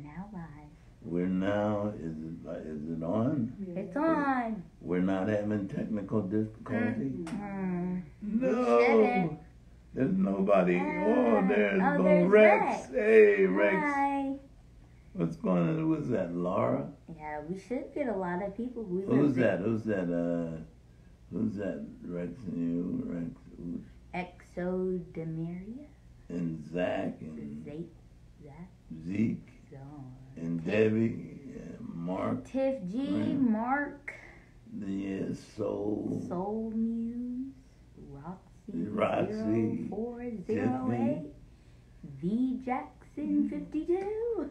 now live. We're now, is it on? Yeah. It's on. We're not having technical difficulty? No. There's nobody. There's Rex. Rex. Hey, Rex. Hi. What's going on? Who's that, Laura? Yeah, we should get a lot of people. Who's that? Who's that, Rex and you? Rex. Exodemaria. And Zach. And Zeke. And Tiff, Debbie. Mark. Tiff G. Right. Mark. Yes, Soul Muse. Roxy. 0408. V. Jackson 52.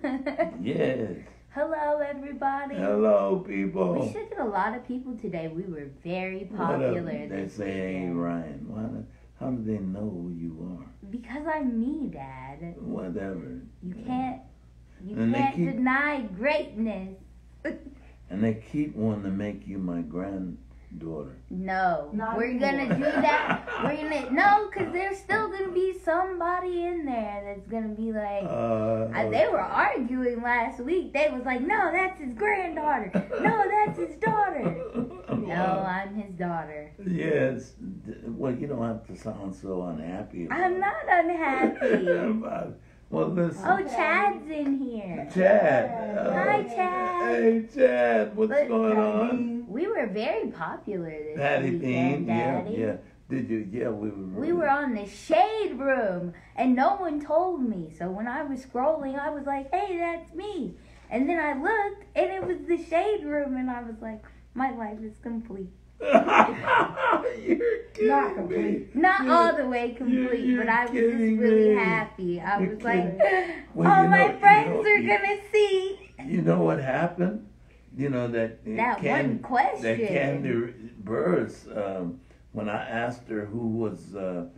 Yes. Hello, everybody. Hello, people. We should get a lot of people today. We were very popular. They say, hey, Ryan, how do they know who you are? Because I'm me, Dad. Whatever. You can't deny greatness. And they keep wanting to make you my granddaughter. No, we're gonna do that. Because there's still gonna be somebody in there that's gonna be like, they were arguing last week. They was like, no, that's his granddaughter. No, that's his daughter. No, I'm his daughter. Yes. Well, you don't have to sound so unhappy. I'm not unhappy. Well, listen. Oh, Chad's in here. Chad. Hi, Chad. Hey, Chad. What's going on? We were very popular this Patty weekend, Bean. Daddy. Yeah. Did you? Yeah, we were. We were on the Shade Room, and no one told me. So when I was scrolling, I was like, hey, that's me. And then I looked, and it was the Shade Room, and I was like, my life is complete. You're kidding Not complete. Not all the way complete, but I was just really happy. I was like, my friends are going to see. You know what happened? You know that one question. That Candy Burris, when I asked her who was the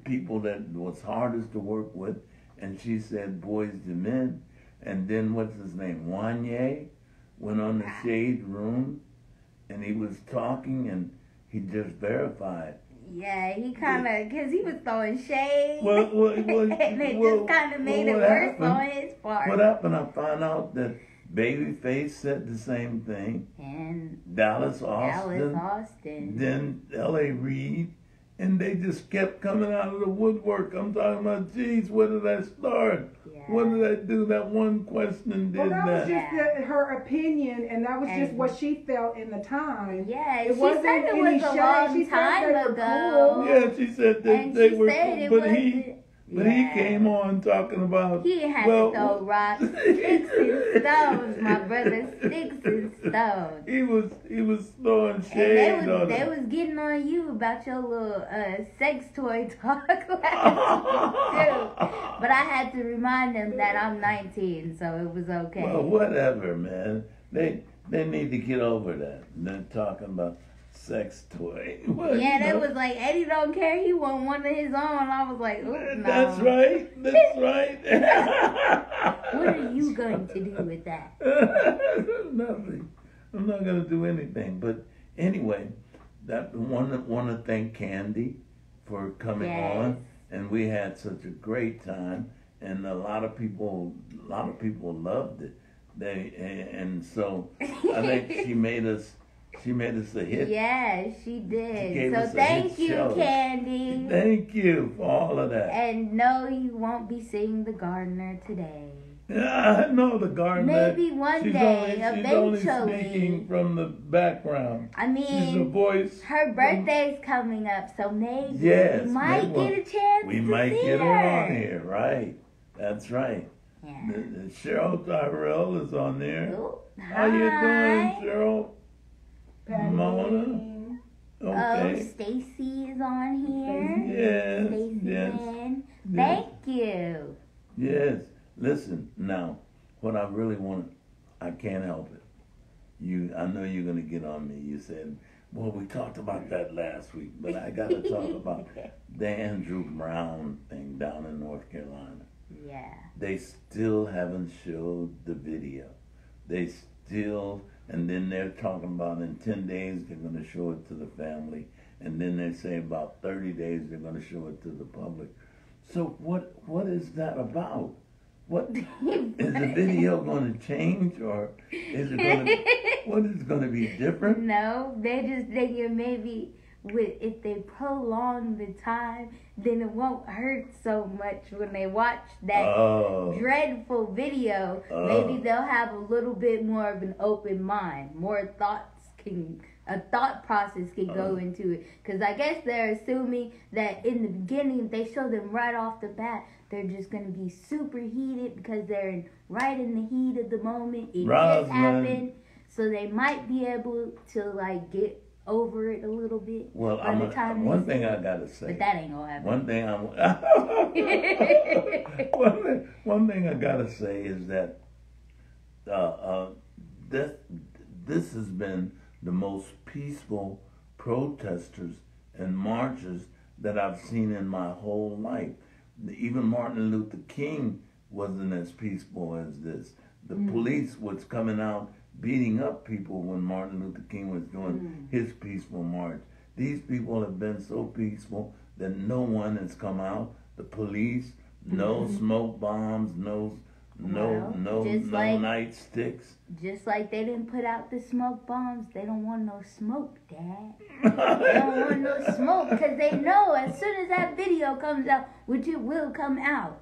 people that was hardest to work with, and she said Boys to Men, and then what's his name? Wanye went on the Shade Room. And he was talking, and he just verified. Yeah, he kind of, because he was throwing shade. And it just kind of made it worse on his part. What happened? I found out that Babyface said the same thing. And Dallas Austin. Then L.A. Reid. And they just kept coming out of the woodwork. I'm talking about, geez, where did I start? Yeah. What did I do? That one question did that. Well, that was just her opinion, and that was just what she felt in the time. Yeah, she said it was a long time ago. Cool. Yeah, she said they were cool. But he came on talking about... He had to throw rocks, sticks and stones, my brother, sticks and stones. He was throwing shade on They was getting on you about your little sex toy talk last week, too. But I had to remind them that I'm 19, so it was okay. Well, whatever, man. They need to get over that. They're talking about... sex toy. Well, they was like, Eddie don't care. He want one of his own. I was like, no. That's right. That's right. What are you going to do with that? Nothing. I'm not going to do anything. But anyway, that want to thank Candy for coming on, and we had such a great time, and a lot of people loved it. And so I think she made us a hit. Yeah, she did. So thank you, Candy. Thank you for all of that. And no, you won't be seeing the gardener today. Yeah, I know the gardener. Maybe one day, eventually. She's only speaking from the background. I mean, she's a voice. Her birthday's coming up, so maybe we might get a chance to see her. We might get her on here, right? That's right. Yeah. Cheryl Tyrell is on there. Ooh, how you doing, Cheryl? Patty. Mona. Okay. Oh, Stacy is on here. Yes. Stacy yes. Lynn. Thank you. Yes. Listen, now, what I really want, I can't help it. I know you're going to get on me. You said, well, we talked about that last week, but I got to talk about the Andrew Brown thing down in North Carolina. Yeah. They still haven't showed the video. They still... And then they're talking about in 10 days they're going to show it to the family. And then they say about 30 days they're going to show it to the public. So what is that about? What is the video going to change, or is it going to? What is going to be different? No, they're just thinking maybe if they prolong the time, then it won't hurt so much when they watch that dreadful video. Maybe they'll have a little bit more of an open mind. More a thought process can go into it. Because I guess they're assuming that in the beginning, if they show them right off the bat, they're just going to be super heated because they're right in the heat of the moment. It just happened. So they might be able to like get over it a little bit. Well, one thing I gotta say. But that ain't gonna happen. One thing I gotta say is that this has been the most peaceful protesters and marches that I've seen in my whole life. Even Martin Luther King wasn't as peaceful as this. The police was coming out beating up people when Martin Luther King was doing his peaceful march. These people have been so peaceful that no one has come out. The police, no smoke bombs, no nightsticks. Just like they didn't put out the smoke bombs, they don't want no smoke, Dad. They don't want no smoke because they know as soon as that video comes out, which it will come out,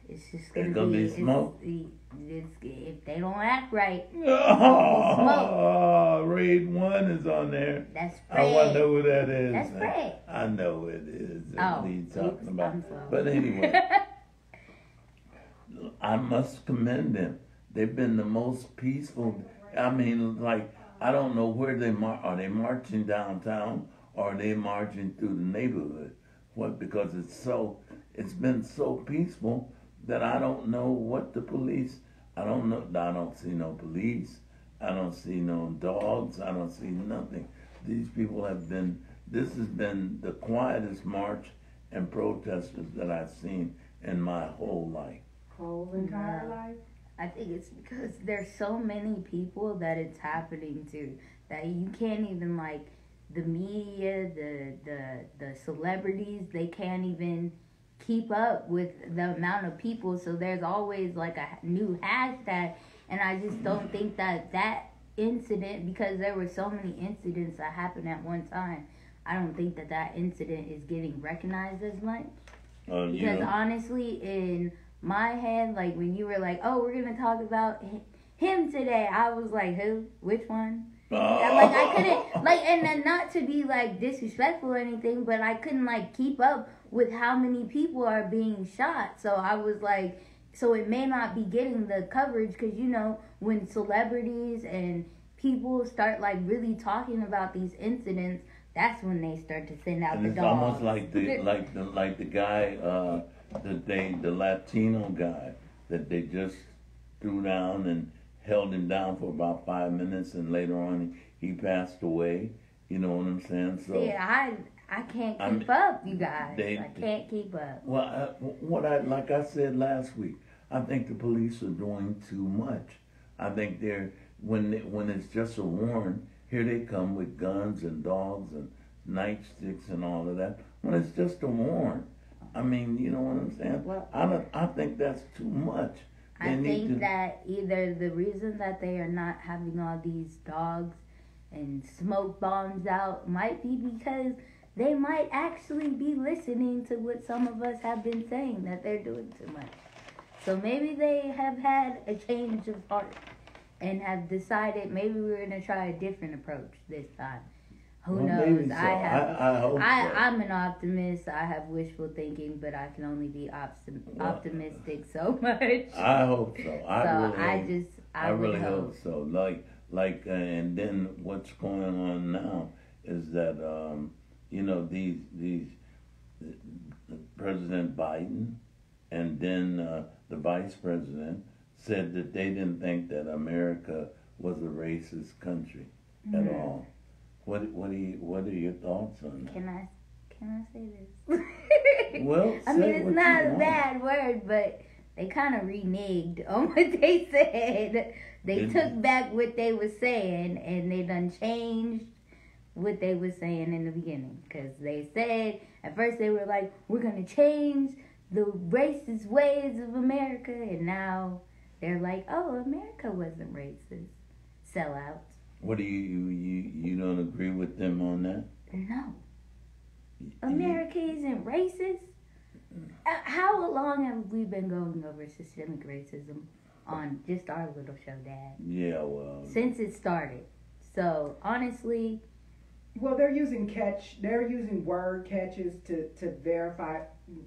it's just gonna be smoke. If they don't act right, Raid 1 is on there. That's Fred. I want to know who that is. That's Fred. I know it is. Oh, what he's talking about. I'm sorry. But anyway, I must commend them. They've been the most peaceful. I mean, like, I don't know where are they marching downtown or are they marching through the neighborhood? Because it's been so peaceful that I don't know what the police, I don't see no police, I don't see no dogs, I don't see nothing. These people this has been the quietest march and protesters that I've seen in my whole life. Whole entire life? I think it's because there's so many people that it's happening to that you can't even, like, the media, the celebrities, they can't even keep up with the amount of people, so there's always like a new hashtag, and I just don't think that incident, because there were so many incidents that happened at one time, I don't think that incident is getting recognized as much. Because honestly, in my head, like when you were like, oh, we're gonna talk about him today, I was like, who? Which one? Like I couldn't, like, and then not to be like disrespectful or anything, but I couldn't like keep up with how many people are being shot. So I was like, so it may not be getting the coverage, because you know when celebrities and people start like really talking about these incidents, that's when they start to send out the dogs. It's almost like the guy, the Latino guy that they just threw down and held him down for about 5 minutes, and later on he passed away. You know what I'm saying? So yeah, I can't keep up, you guys. I can't keep up. Well, like I said last week, I think the police are doing too much. I think when it's just a warrant, here they come with guns and dogs and nightsticks and all of that. When it's just a warrant, I mean, you know what I'm saying? Well, I think that's too much. I think that either the reason that they are not having all these dogs and smoke bombs out might be because they might actually be listening to what some of us have been saying, that they're doing too much. So maybe they have had a change of heart and have decided maybe we're going to try a different approach this time. Who knows? So. I hope so. I'm an optimist. I have wishful thinking, but I can only be optimistic so much. I hope so. I really hope so. Like, and then what's going on now is that these President Biden and then the Vice President said that they didn't think that America was a racist country at all. What are your thoughts on that? Can I say this? Well, I mean, it's not a bad word, but they kind of reneged on what they said. They took back what they were saying, and they done changed what they were saying in the beginning. Because they said, at first they were like, we're going to change the racist ways of America, and now they're like, oh, America wasn't racist. Sellouts. What do you don't agree with them on that? No. America isn't racist. How long have we been going over systemic racism on just our little show, Dad? Yeah, well. Since it started. So, honestly. Well, they're using word catches to verify.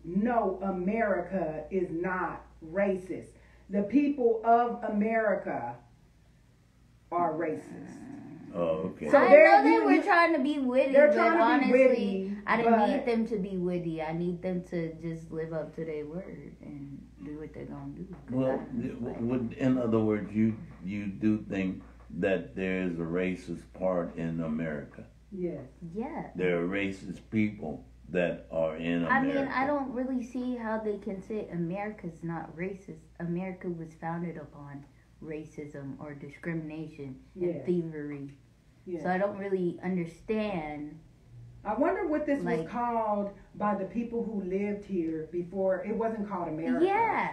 No, America is not racist. The people of America are racist. Oh, okay. So I know they were trying to be witty, but honestly, witty, I didn't need them to be witty. I need them to just live up to their word and do what they're gonna do. Well, in other words, you do think that there is a racist part in America? Yes. Yeah. There are racist people that are in America. I mean, I don't really see how they can say America's not racist. America was founded upon racism or discrimination and thievery. Yeah. So I don't really understand. I wonder what this was called by the people who lived here before. It wasn't called America. Yeah.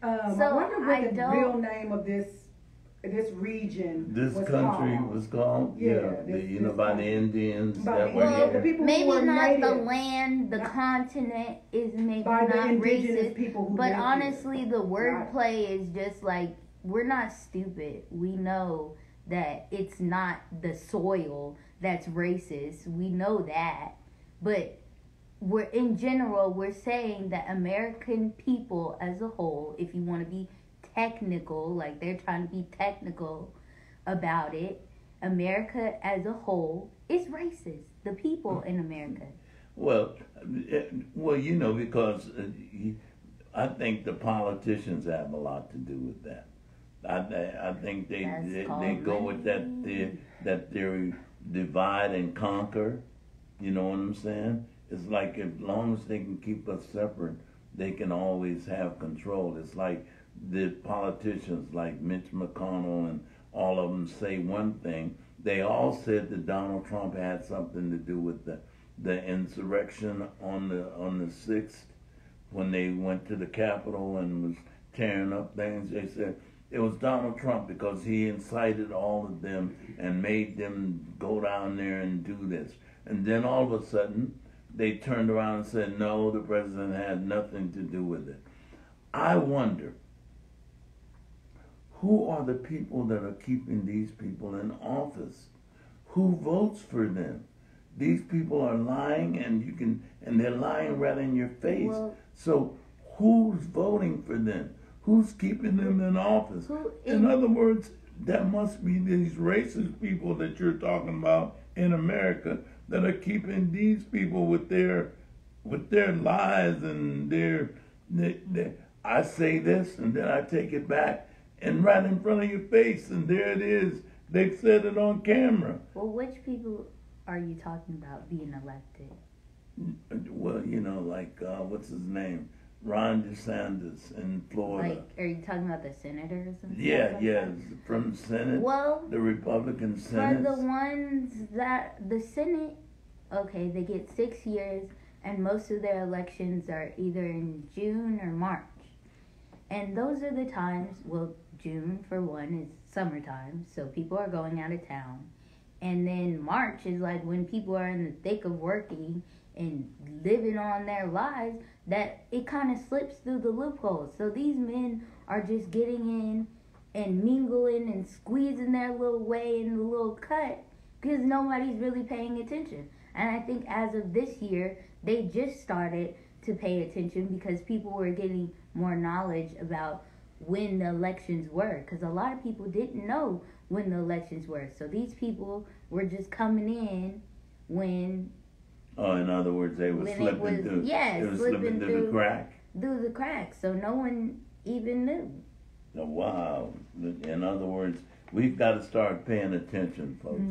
So I wonder what the real name of this region was called. Yeah, by the Indians. The people maybe who were not native. the land, the continent is maybe by not the indigenous racist. People who but lived honestly, here. the wordplay is just like, we're not stupid. We know that it's not the soil that's racist. We know that. But in general, we're saying that American people as a whole, if you want to be technical, like they're trying to be technical about it, America as a whole is racist. The people in America. Well, because I think the politicians have a lot to do with that. I think they go with that theory, divide and conquer. You know what I'm saying? It's like, as long as they can keep us separate, they can always have control. It's like the politicians like Mitch McConnell and all of them say one thing. They all said that Donald Trump had something to do with the insurrection on the 6th when they went to the Capitol and was tearing up things. They said it was Donald Trump because he incited all of them and made them go down there and do this. And then all of a sudden, they turned around and said, no, the president had nothing to do with it. I wonder, who are the people that are keeping these people in office? Who votes for them? These people are lying, and they're lying right in your face. So who's voting for them? Who's keeping them in office? In other words, that must be these racist people that you're talking about in America that are keeping these people with their lies and their I say this and then I take it back and right in front of your face, and there it is. They've said it on camera. Well, which people are you talking about being elected? Well, what's his name? Ron DeSantis in Florida. Like, are you talking about the senators and stuff? From the Senate. Well, the Republican Senate. For the ones that the Senate, okay, they get 6 years, and most of their elections are either in June or March. And those are the times, well, June, for one, is summertime, so people are going out of town. And then March is like when people are in the thick of working and living on their lives, that it kind of slips through the loopholes. So these men are just getting in and mingling and squeezing their little way in the little cut because nobody's really paying attention. And I think as of this year, they just started to pay attention because people were getting more knowledge about when the elections were, because a lot of people didn't know when the elections were. So these people were just coming in when... Oh, in other words, they were slipping through. Yeah, they were slipping through the crack. Through the cracks, so no one even knew. Oh, wow. In other words, we've got to start paying attention, folks.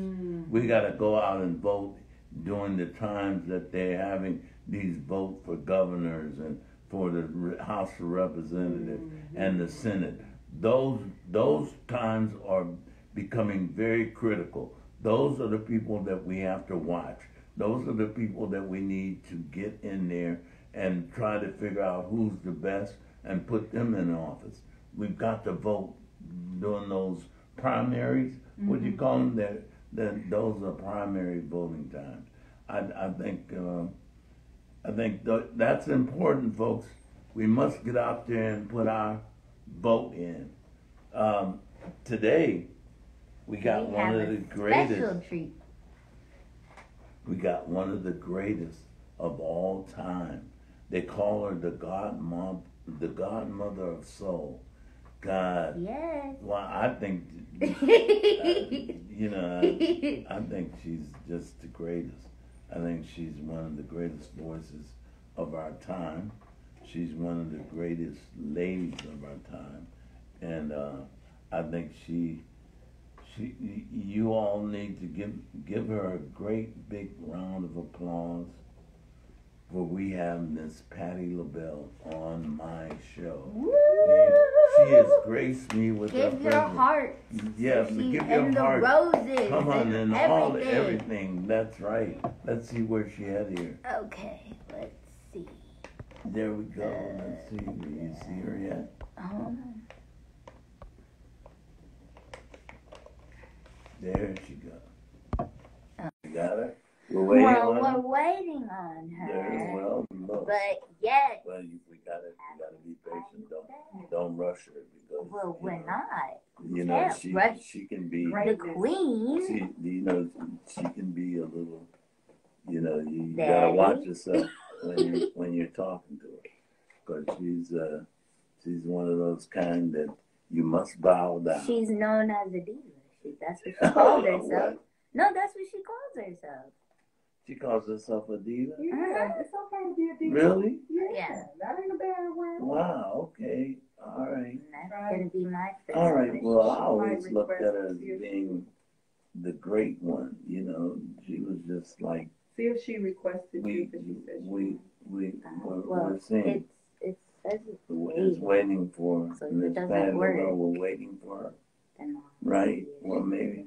We got to go out and vote during the times that they're having these vote for governors and for the House of Representatives and the Senate. Those times are becoming very critical. Those are the people that we have to watch. Those are the people that we need to get in there and try to figure out who's the best and put them in office. We've got to vote during those primaries. What do you call them? Those are primary voting times. I think that's important, folks. We must get out there and put our vote in. Today, we got one of the greatest. Special treat. We got one of the greatest of all time. They call her the godmother of soul. God. Yes. Well, I think, I think she's just the greatest. I think she's one of the greatest voices of our time. She's one of the greatest ladies of our time. And I think you all need to give her a great big round of applause for we have Miss Patti LaBelle on my show. She has graced me with her Give your heart. Yes, give your heart. Roses. Come on, and everything. That's right. Let's see where she had here. Okay, let's see. There we go. Let's see. Do you see her yet? There she goes. You got her? We're waiting on her. Well, look. But yet. Well, we gotta be patient. Don't rush her because. Well, we're not. You know, she can be the queen. She can be a little. You know, you gotta watch yourself when you're talking to her, because she's one of those kind that you must bow down. She's known as a diva. That's what she calls herself. No, that's what she calls herself. She calls herself a diva? Yeah, it's okay to be a diva. Really? Yeah. That ain't a bad word. Wow, okay. All right. That's going to be my first. All right, well, I always looked at her as being the great one. You know, she was just like. See if she requested you, because she said we're seeing. It says it's waiting for Miss Patti LaBelle. We're waiting for her. Right? Well, maybe.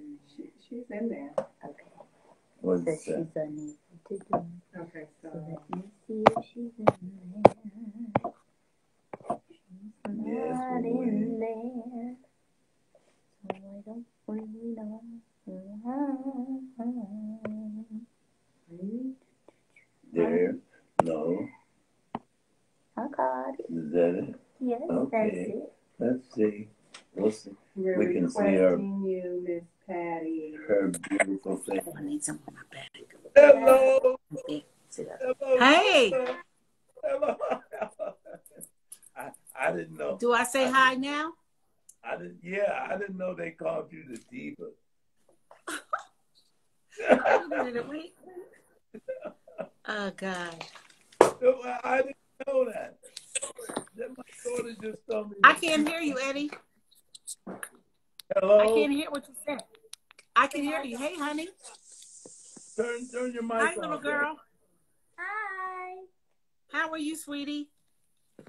She's in there. Okay. What's that? She's unable to do. Okay, so let me see if she's in there. She's not in there. So I don't really know. There. No. I got it. Is that it? Yes, okay. That's it. Let's see. We'll see. We can see her. You, Miss Patti. Her beautiful face. I need some on my back. Hello. Hello. Hey. Hello. I didn't know. Do I say hi now? I didn't know they called you the diva. Wait. Oh God. I didn't know that. Then my daughter just told me. I can't hear you, Eddie. Hello. I can't hear what you said. I can hear you. Hey, honey. Turn your mic on. Hi, little girl. Hi. How are you, sweetie?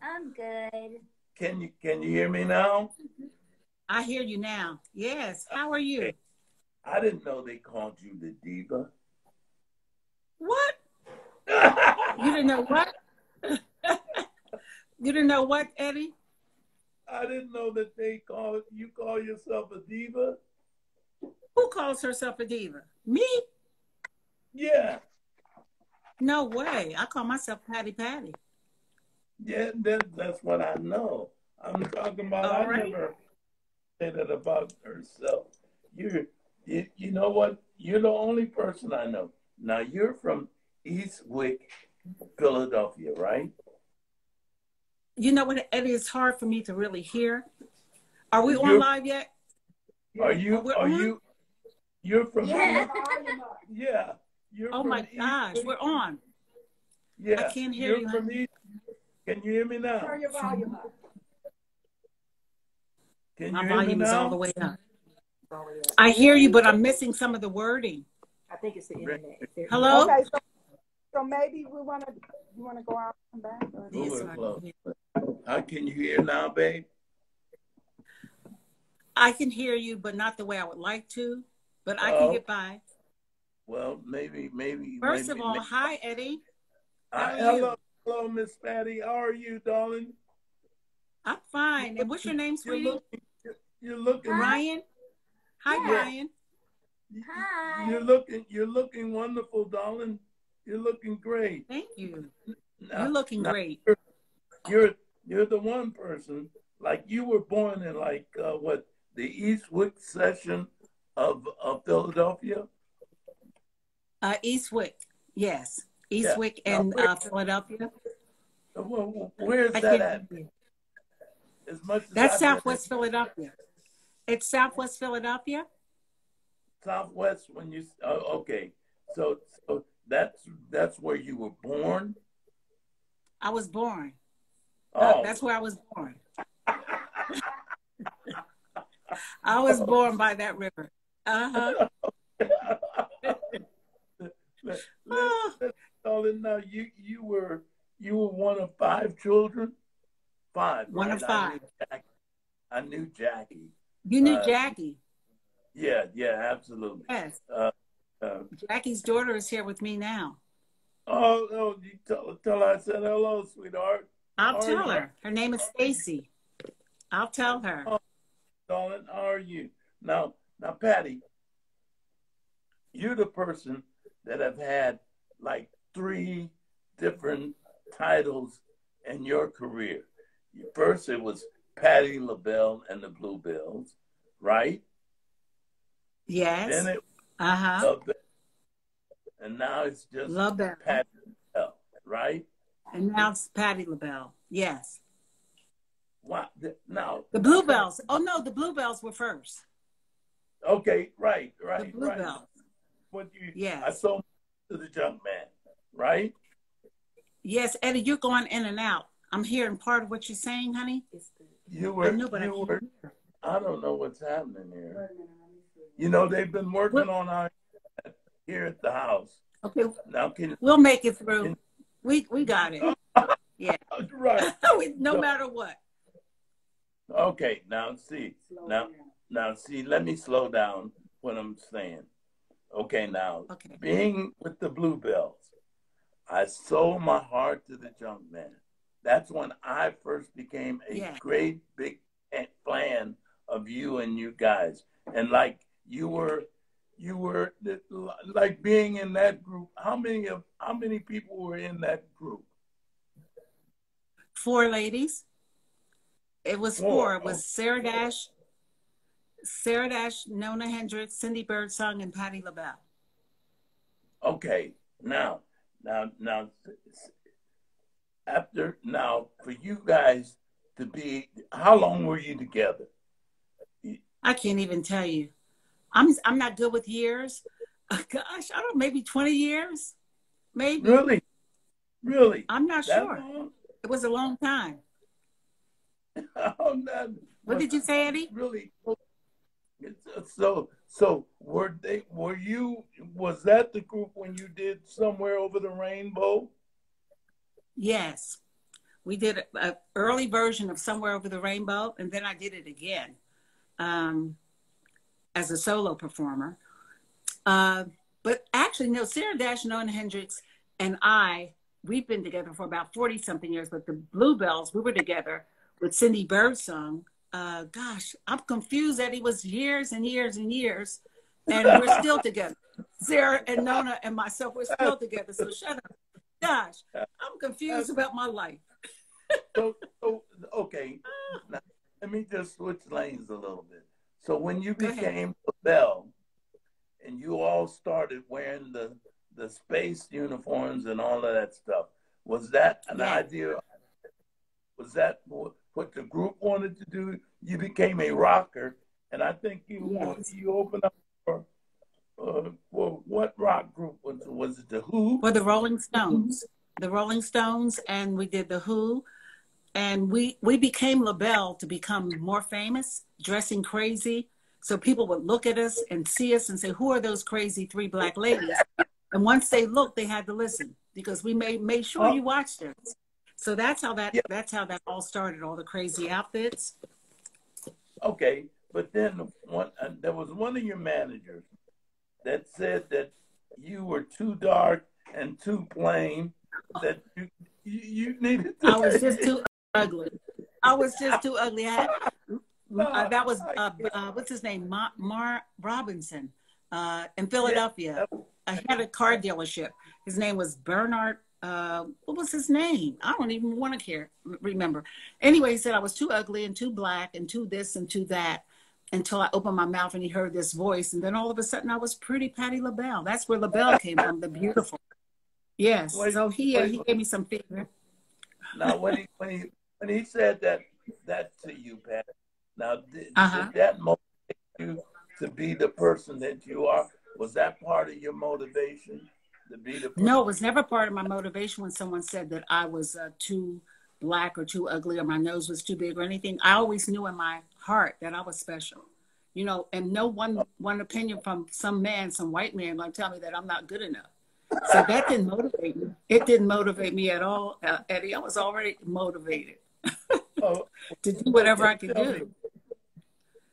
I'm good. Can you hear me now? I hear you now. Yes. How are you? Okay. I didn't know they called you the diva. What? You didn't know what? You didn't know what, Eddie? I didn't know that you call yourself a diva. Who calls herself a diva? Me? Yeah. No way. I call myself Patti. Yeah, that's what I know. I'm talking about. All I right. never said that about herself. You know what? You're the only person I know. Now you're from Eastwick, Philadelphia, right? You know what, Eddie? It's hard for me to really hear. Are we on live yet? Are you? You're from? Yeah. Yeah. You're oh from my gosh, we're on. Yeah. I can't hear you. From East. Can you hear me now? Turn your volume up. Can My you hear me volume is now? all the way up. I hear you, but I'm missing some of the wording. I think it's the internet. Hello? Okay, so maybe you want to go out and come back? Or? Yes, how can you hear now, babe? I can hear you, but not the way I would like to. But I can get by. Well, maybe. First of all, hi, Eddie. How are hello. you? Hello, Miss Patti. How are you, darling? I'm fine. And what's your name, You're sweetie? you're looking. Ryan. Hi, Yeah. Ryan. Hi. You're looking wonderful, darling. You're looking great. Thank you. Now, You're looking now great. you're the one person, like you were born in like what, the Eastwick section of Philadelphia? Eastwick. Yes. Yeah. Eastwick Now and Philadelphia. where's I that can't at? remember. As much as That's I've been in Southwest Philadelphia. It's Southwest Philadelphia. Southwest, when you okay, so that's where you were born. I was born. Oh, That's where I was born. I was born by that river. Uh-huh. Now you were one of five children. Five, One right? of five. I knew Jackie. You knew Jackie. Yeah, absolutely. Yes. Uh, Jackie's daughter is here with me now. you tell her I said hello, sweetheart. I'll tell her. Her name is Stacy. I'll tell her. Oh, darling, how are you? Now, Patti, you're the person that have had like 3 different titles in your career. First, it was Patti LaBelle and the Bluebells, right? Yes. Then it LaBelle, and now it's just LaBelle. Patti LaBelle, right? And now it's Patti LaBelle. Yes. Wow. Now the Bluebells. Oh no, the Bluebells were first. Okay, right. The Bluebells. What you? Yes. I sold to the junk man, right? Yes, Eddie, you're going in and out. I'm hearing part of what you're saying, honey. You were. I don't know what's happening here. You know, they've been working on our here at the house. Okay. Now, we'll make it through. We got it. Yeah. Right. No matter what. Okay. Now see. Now see. Let me slow down what I'm saying. Okay. Now, being with the Bluebells, I sold my heart to the junk man. That's when I first became a great big fan of you and you guys. And like you were like being in that group. How many people were in that group? 4 ladies. It was 4. It was Sarah Dash, Nona Hendricks, Cindy Birdsong, and Patti LaBelle. Okay. Now, for you guys to be, how long were you together? I can't even tell you. I'm not good with years. Gosh, I don't know, maybe 20 years, maybe. Really? I'm not sure. Long? It was a long time. What did you say, Eddie? Really? So was that the group when you did Somewhere Over the Rainbow? Yes. We did an early version of Somewhere Over the Rainbow, and then I did it again as a solo performer. But actually, no, Sarah Dash, Nona Hendricks, and we've been together for about 40-something years, but the Bluebells, we were together with Cindy Birdsong. Gosh, I'm confused that it was years and years and years, and we're still together. Sarah and Nona and myself, we're still together, so shut up. Gosh, I'm confused about my life. So okay, now, let me just switch lanes a little bit. So when you became LaBelle, and you all started wearing the space uniforms and all of that stuff, was that an idea? Was that what the group wanted to do? You became a rocker, and I think you opened up for what rock group was it? The Who? For the Rolling Stones. The Rolling Stones, and we did the Who, and we became LaBelle to become more famous, dressing crazy, so people would look at us and see us and say, "Who are those crazy 3 black ladies?" And once they looked, they had to listen because we made sure you watched us. So that's how that all started, all the crazy outfits. Okay, but then there was one of your managers that said that you were too dark and too plain, that You needed I was to. just too ugly. I was just too ugly. That was what's his name, Mar Robinson, in Philadelphia. Yeah. He had a car dealership. His name was Bernard. What was his name? I don't even want to remember. Anyway, he said I was too ugly and too black and too this and too that, until I opened my mouth and he heard this voice, and then all of a sudden I was pretty Patti LaBelle. That's where LaBelle came from, the beautiful. Yes. So he gave me some feedback. Now, when he said that to you, Pat, now did that motivate you to be the person that you are? Was that part of your motivation to be the person? No, it was never part of my motivation when someone said that I was too black or too ugly or my nose was too big or anything. I always knew in my heart that I was special, you know, and no one opinion from some white man going to tell me that I'm not good enough. So that didn't motivate me. It didn't motivate me at all, Eddie. I was already motivated to do whatever I could do.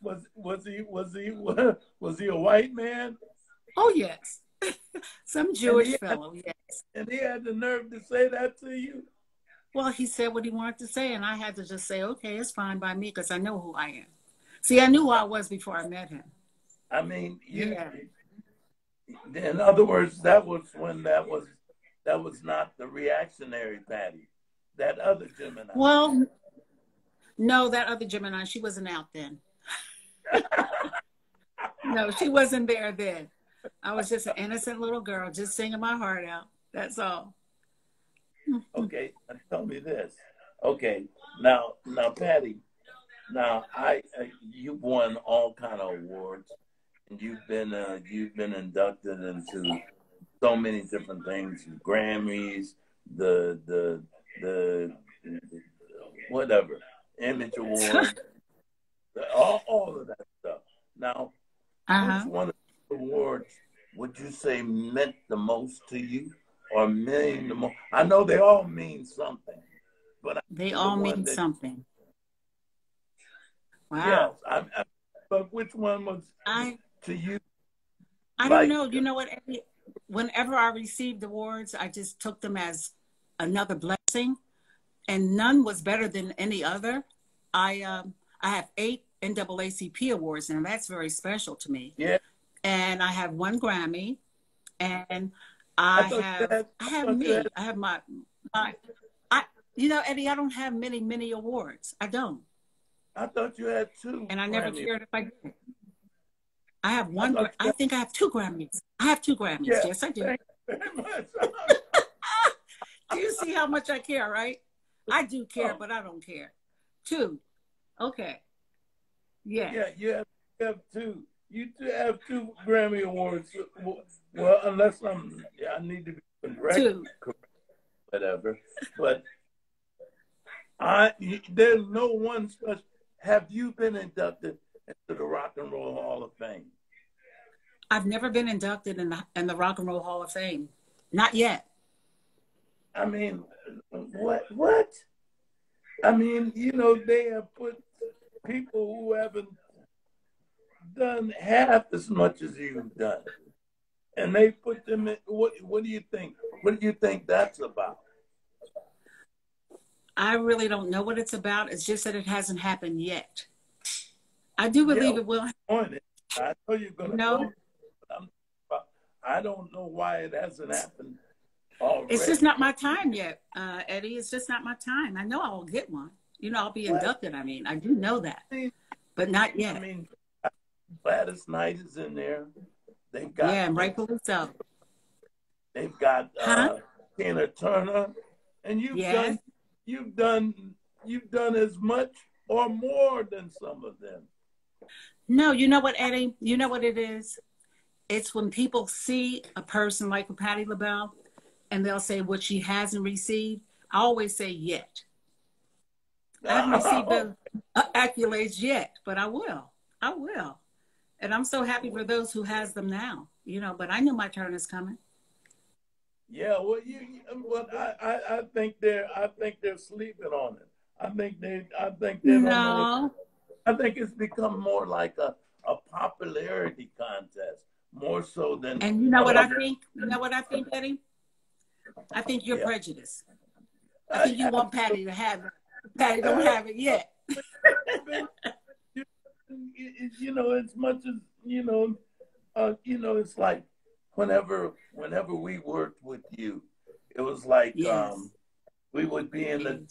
Was he a white man? Oh, yes. Some Jewish fellow, yes. And he had the nerve to say that to you? Well, he said what he wanted to say, and I had to just say, okay, it's fine by me, because I know who I am. See, I knew who I was before I met him. I mean, in other words, that was not the reactionary Patti. That other Gemini. Well, no, that other Gemini, she wasn't out then. No, she wasn't there then. I was just an innocent little girl, just singing my heart out. That's all. Okay, tell me this. Okay, now, Patti. Now, you've won all kind of awards, and you've been inducted into so many different things: Grammys, the whatever, Image Award, all of that stuff. Now, which one of the awards would you say meant the most to you, or mean the most? I know they all mean something, but they all mean something. Wow. Yes, but which one was to you? I don't know. You know what? Whenever I received awards, I just took them as another blessing, and none was better than any other. I have 8 NAACP awards, and that's very special to me. Yeah. And I have 1 Grammy, and I have my you know, Eddie, I don't have many awards. I don't. I thought you had 2. And I never cared if I did. I have 1. I think I have 2 Grammys. I have 2 Grammys. Yeah, yes, I do. Thank you very much. Do you see how much I care, right? I do care, but I don't care. 2. Okay. Yeah. Yeah, you have 2. You have 2 Grammy Awards. Well, unless I need to be correct, whatever. But there's no one special. Have you been inducted into the Rock and Roll Hall of Fame? I've never been inducted in the Rock and Roll Hall of Fame. Not yet. I mean, what? I mean, you know, they have put people who haven't done half as much as you've done, and they put them in. What do you think? What do you think that's about? I really don't know what it's about. It's just that it hasn't happened yet. I do believe it will. I know you're going to know. I don't know why it hasn't happened already. It's just not my time yet, Eddie. It's just not my time. I know I will get one. You know, I'll be inducted. I mean, I do know that, but not yet. I mean, Gladys Knight is in there. They've got and rightfully so. They've got Tina Turner, and you've done as much or more than some of them. No, you know what, Eddie? You know what it is? It's when people see a person like Patti LaBelle and they'll say what she hasn't received. I always say yet. I haven't received the accolades yet, but I will. I will. And I'm so happy for those who has them now, you know, but I know my turn is coming. Yeah, well, I think they're sleeping on it. I think they don't know. I think it's become more like a popularity contest, more so than. And you know what I think? You know what I think, Eddie? I think you're prejudiced. I think you want Patti to have it. Patti don't have it yet. You know, as much as it's like whenever we worked with you, it was like we would be in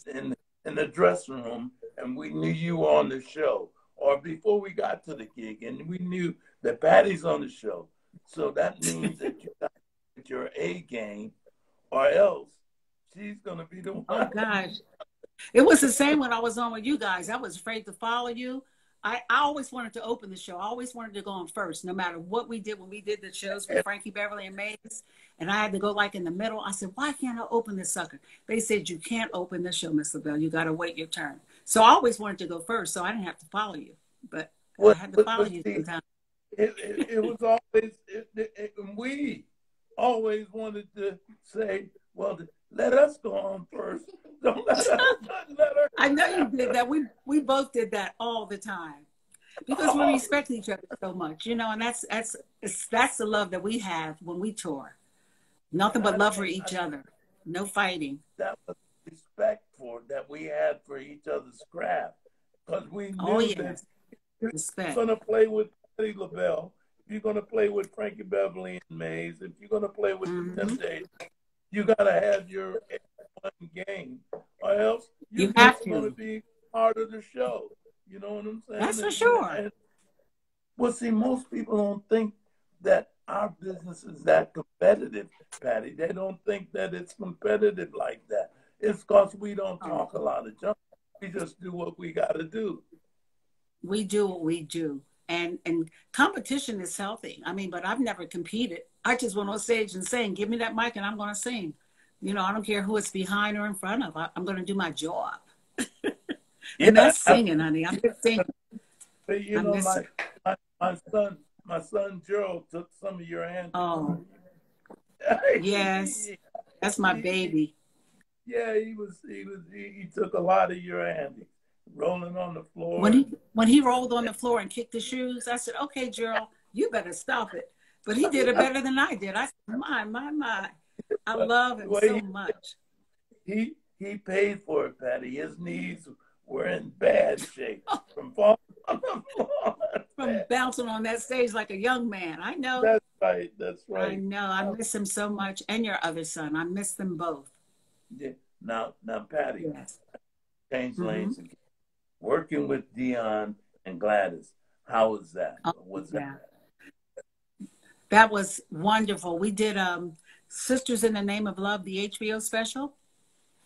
the dressing room and we knew you were on the show, or before we got to the gig, and we knew that Patti's on the show. So that means that you got your A game, or else she's gonna be the one. Oh gosh, it was the same when I was on with you guys. I was afraid to follow you. I always wanted to open the show. I always wanted to go on first, no matter what we did when we did the shows with Frankie Beverly and Mays. And I had to go like in the middle. I said, why can't I open this sucker? They said, you can't open the show, Miss LaBelle. You got to wait your turn. So I always wanted to go first, so I didn't have to follow you. But I had to follow you sometimes. It was always, we always wanted to say, well, let us go on first. Don't let her. I know you did that. We both did that all the time because we respect each other so much, you know, and that's the love that we have when we tour. Nothing but love for each other. No fighting. That was respect that we had for each other's craft, because we knew that if you're going to play with Patti LaBelle, if you're going to play with Frankie Beverly and Mays, if you're going to play with the Temptations, you got to have your one game, or else you're just going to be part of the show. You know what I'm saying? That's for sure. Well, see, most people don't think that our business is that competitive, Patti. They don't think that it's competitive like that. It's because we don't talk a lot of junk. We just do what we got to do. We do what we do. And competition is healthy. I mean, but I've never competed. I just went on stage and sang, give me that mic and I'm going to sing. You know, I don't care who it's behind or in front of. I'm going to do my job. And that's singing, honey. I'm just singing. But you know, my son Gerald took some of your answers. Oh, yes, that's my baby. Yeah, he took a lot of your Andy, rolling on the floor. When he rolled on the floor and kicked the shoes, I said, okay, Gerald, you better stop it. But he did it better than I did. I said, my. I love him so much. He paid for it, Patti. His knees were in bad shape from falling on the floor. From bouncing on that stage like a young man. I know. That's right. I know. I miss him so much. And your other son. I miss them both. Yeah. Now, Patti, change lanes again. Working with Dion and Gladys, how was that? What's that? That was wonderful. We did Sisters in the Name of Love, the HBO special.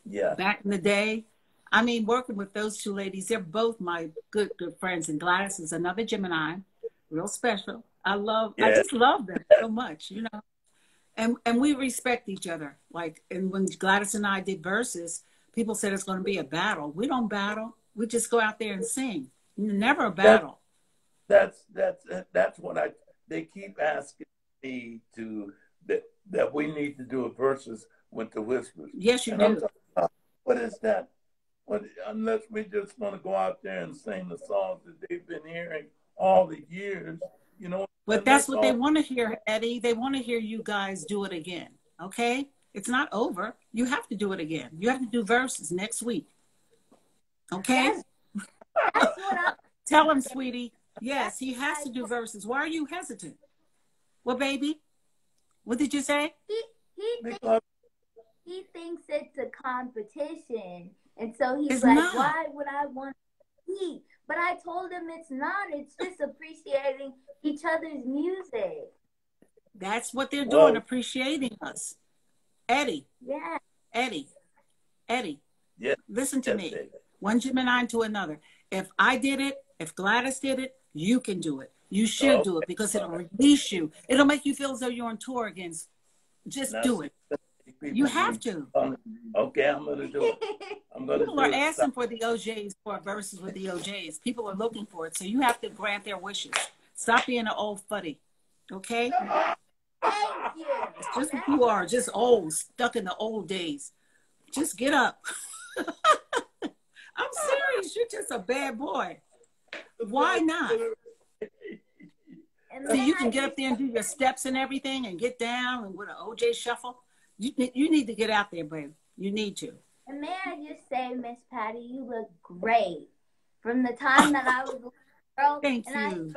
Yeah. Back in the day. I mean, working with those two ladies, they're both my good friends. And Gladys is another Gemini, real special. I just love them so much, you know. And we respect each other. Like, and when Gladys and I did verses, people said it's going to be a battle. We don't battle. We just go out there and sing. Never a battle. That's what they keep asking me that we need to do a verses with the Whispers. Yes, you do. What is that? Unless we just want to go out there and sing the songs that they've been hearing all the years, you know. But that's what they want to hear, Eddie. They want to hear you guys do it again. Okay? It's not over. You have to do it again. You have to do verses next week. Okay? Tell him, sweetie. Yes, he has to do verses. Why are you hesitant? Well, baby, what did you say? He thinks it's a competition. And so he's like, why would I want to compete? But I told him it's not. It's just appreciating each other's music. That's what they're doing, appreciating us. Eddie. Yeah. Eddie. Yeah. Listen to me. One Gemini to another. If I did it, if Gladys did it, you can do it. You should do it because it'll release you. It'll make you feel as though you're on tour again. Just do it. You have to. Okay, I'm going to do it. People are asking for the OJs, for verses with the OJs. People are looking for it, so you have to grant their wishes. Stop being an old fuddy, okay? Thank you. It's just what you are, just old, stuck in the old days. Just get up. I'm serious. You're just a bad boy. Why not? So you can get up there and do your steps and everything and get down and with an OJ shuffle. You need to get out there, babe. You need to. And may I just say, Miss Patty, you look great. From the time that I was a little girl, Thank and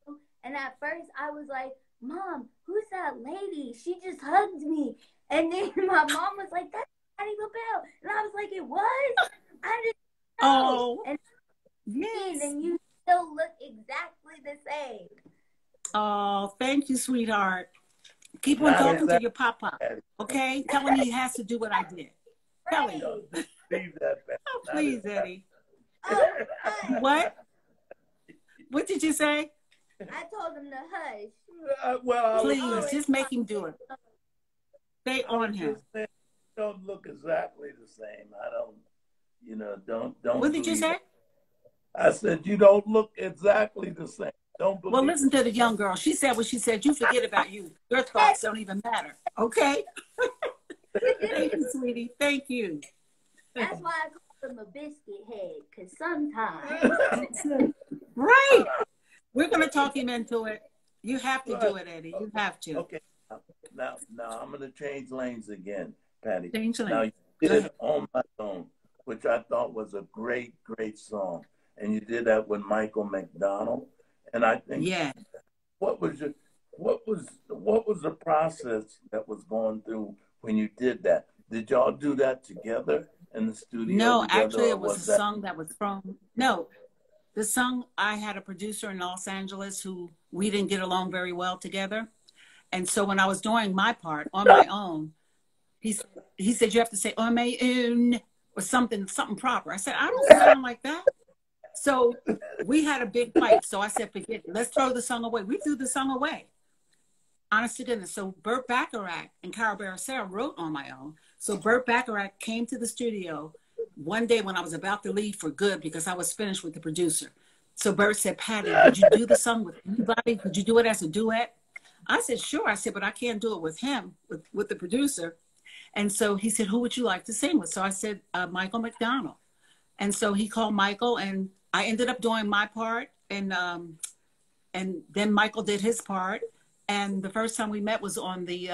you. and at first I was like, Mom, who's that lady? She just hugged me. And then my mom was like, that's Patti LaBelle. And I was like, it was? I didn't know. Oh, And yes. and you still look exactly the same. Oh, thank you, sweetheart. Keep on talking to your papa, okay? Tell him he has to do what I did. Tell him. Leave that back. Oh, please, Eddie. What? What did you say? I told him to hush. Please, just make him do it. Stay on him. Don't look exactly the same. I don't, don't. What did you say? I said you don't look exactly the same. Don't believe. Well, listen to the young girl. She said what she said. You forget about you. Your thoughts don't even matter. Okay? Thank you, sweetie. Thank you. That's why I call him a biscuit head, because sometimes. Right. We're going to talk him into it. You have to do it, Eddie. You have to. Okay. Now I'm going to change lanes again, Patty. Change lanes. Now, you did On My Own, which I thought was a great, great song. And you did that with Michael McDonald. And I think, yeah. What was the process that was going through when you did that? Did y'all do that together in the studio? No, together, actually, it was a song that was the song. I had a producer in Los Angeles who we didn't get along very well together, and so when I was doing my part on my own, he said you have to say on my own or something proper. I said I don't sound like that. So we had a big fight. So I said, forget it. Let's throw the song away. We threw the song away. Honest to goodness. So Burt Bacharach and Carol Baracera wrote On My Own. So Burt Bacharach came to the studio one day when I was about to leave for good because I was finished with the producer. So Burt said, Patty, would you do the song with anybody? Could you do it as a duet? I said, sure. I said, but I can't do it with him, with the producer. And so he said, who would you like to sing with? So I said, Michael McDonald. And so he called Michael, and I ended up doing my part, and then Michael did his part. And the first time we met was on the,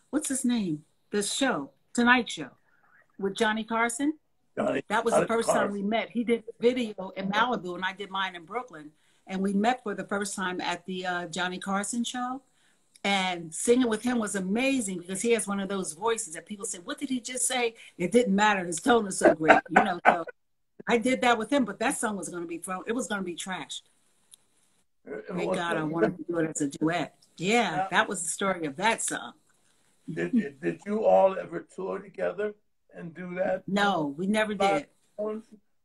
what's his name? The show, Tonight Show, with Johnny Carson. That was the first time we met. He did video in Malibu, and I did mine in Brooklyn. And we met for the first time at the Johnny Carson show. And singing with him was amazing because he has one of those voices that people say, what did he just say? It didn't matter. His tone is so great, So I did that with him, but that song was going to be thrown. It was going to be trashed. Thank God I wanted to do it as a duet. Yeah, that was the story of that song. Did you all ever tour together and do that? No, we never did.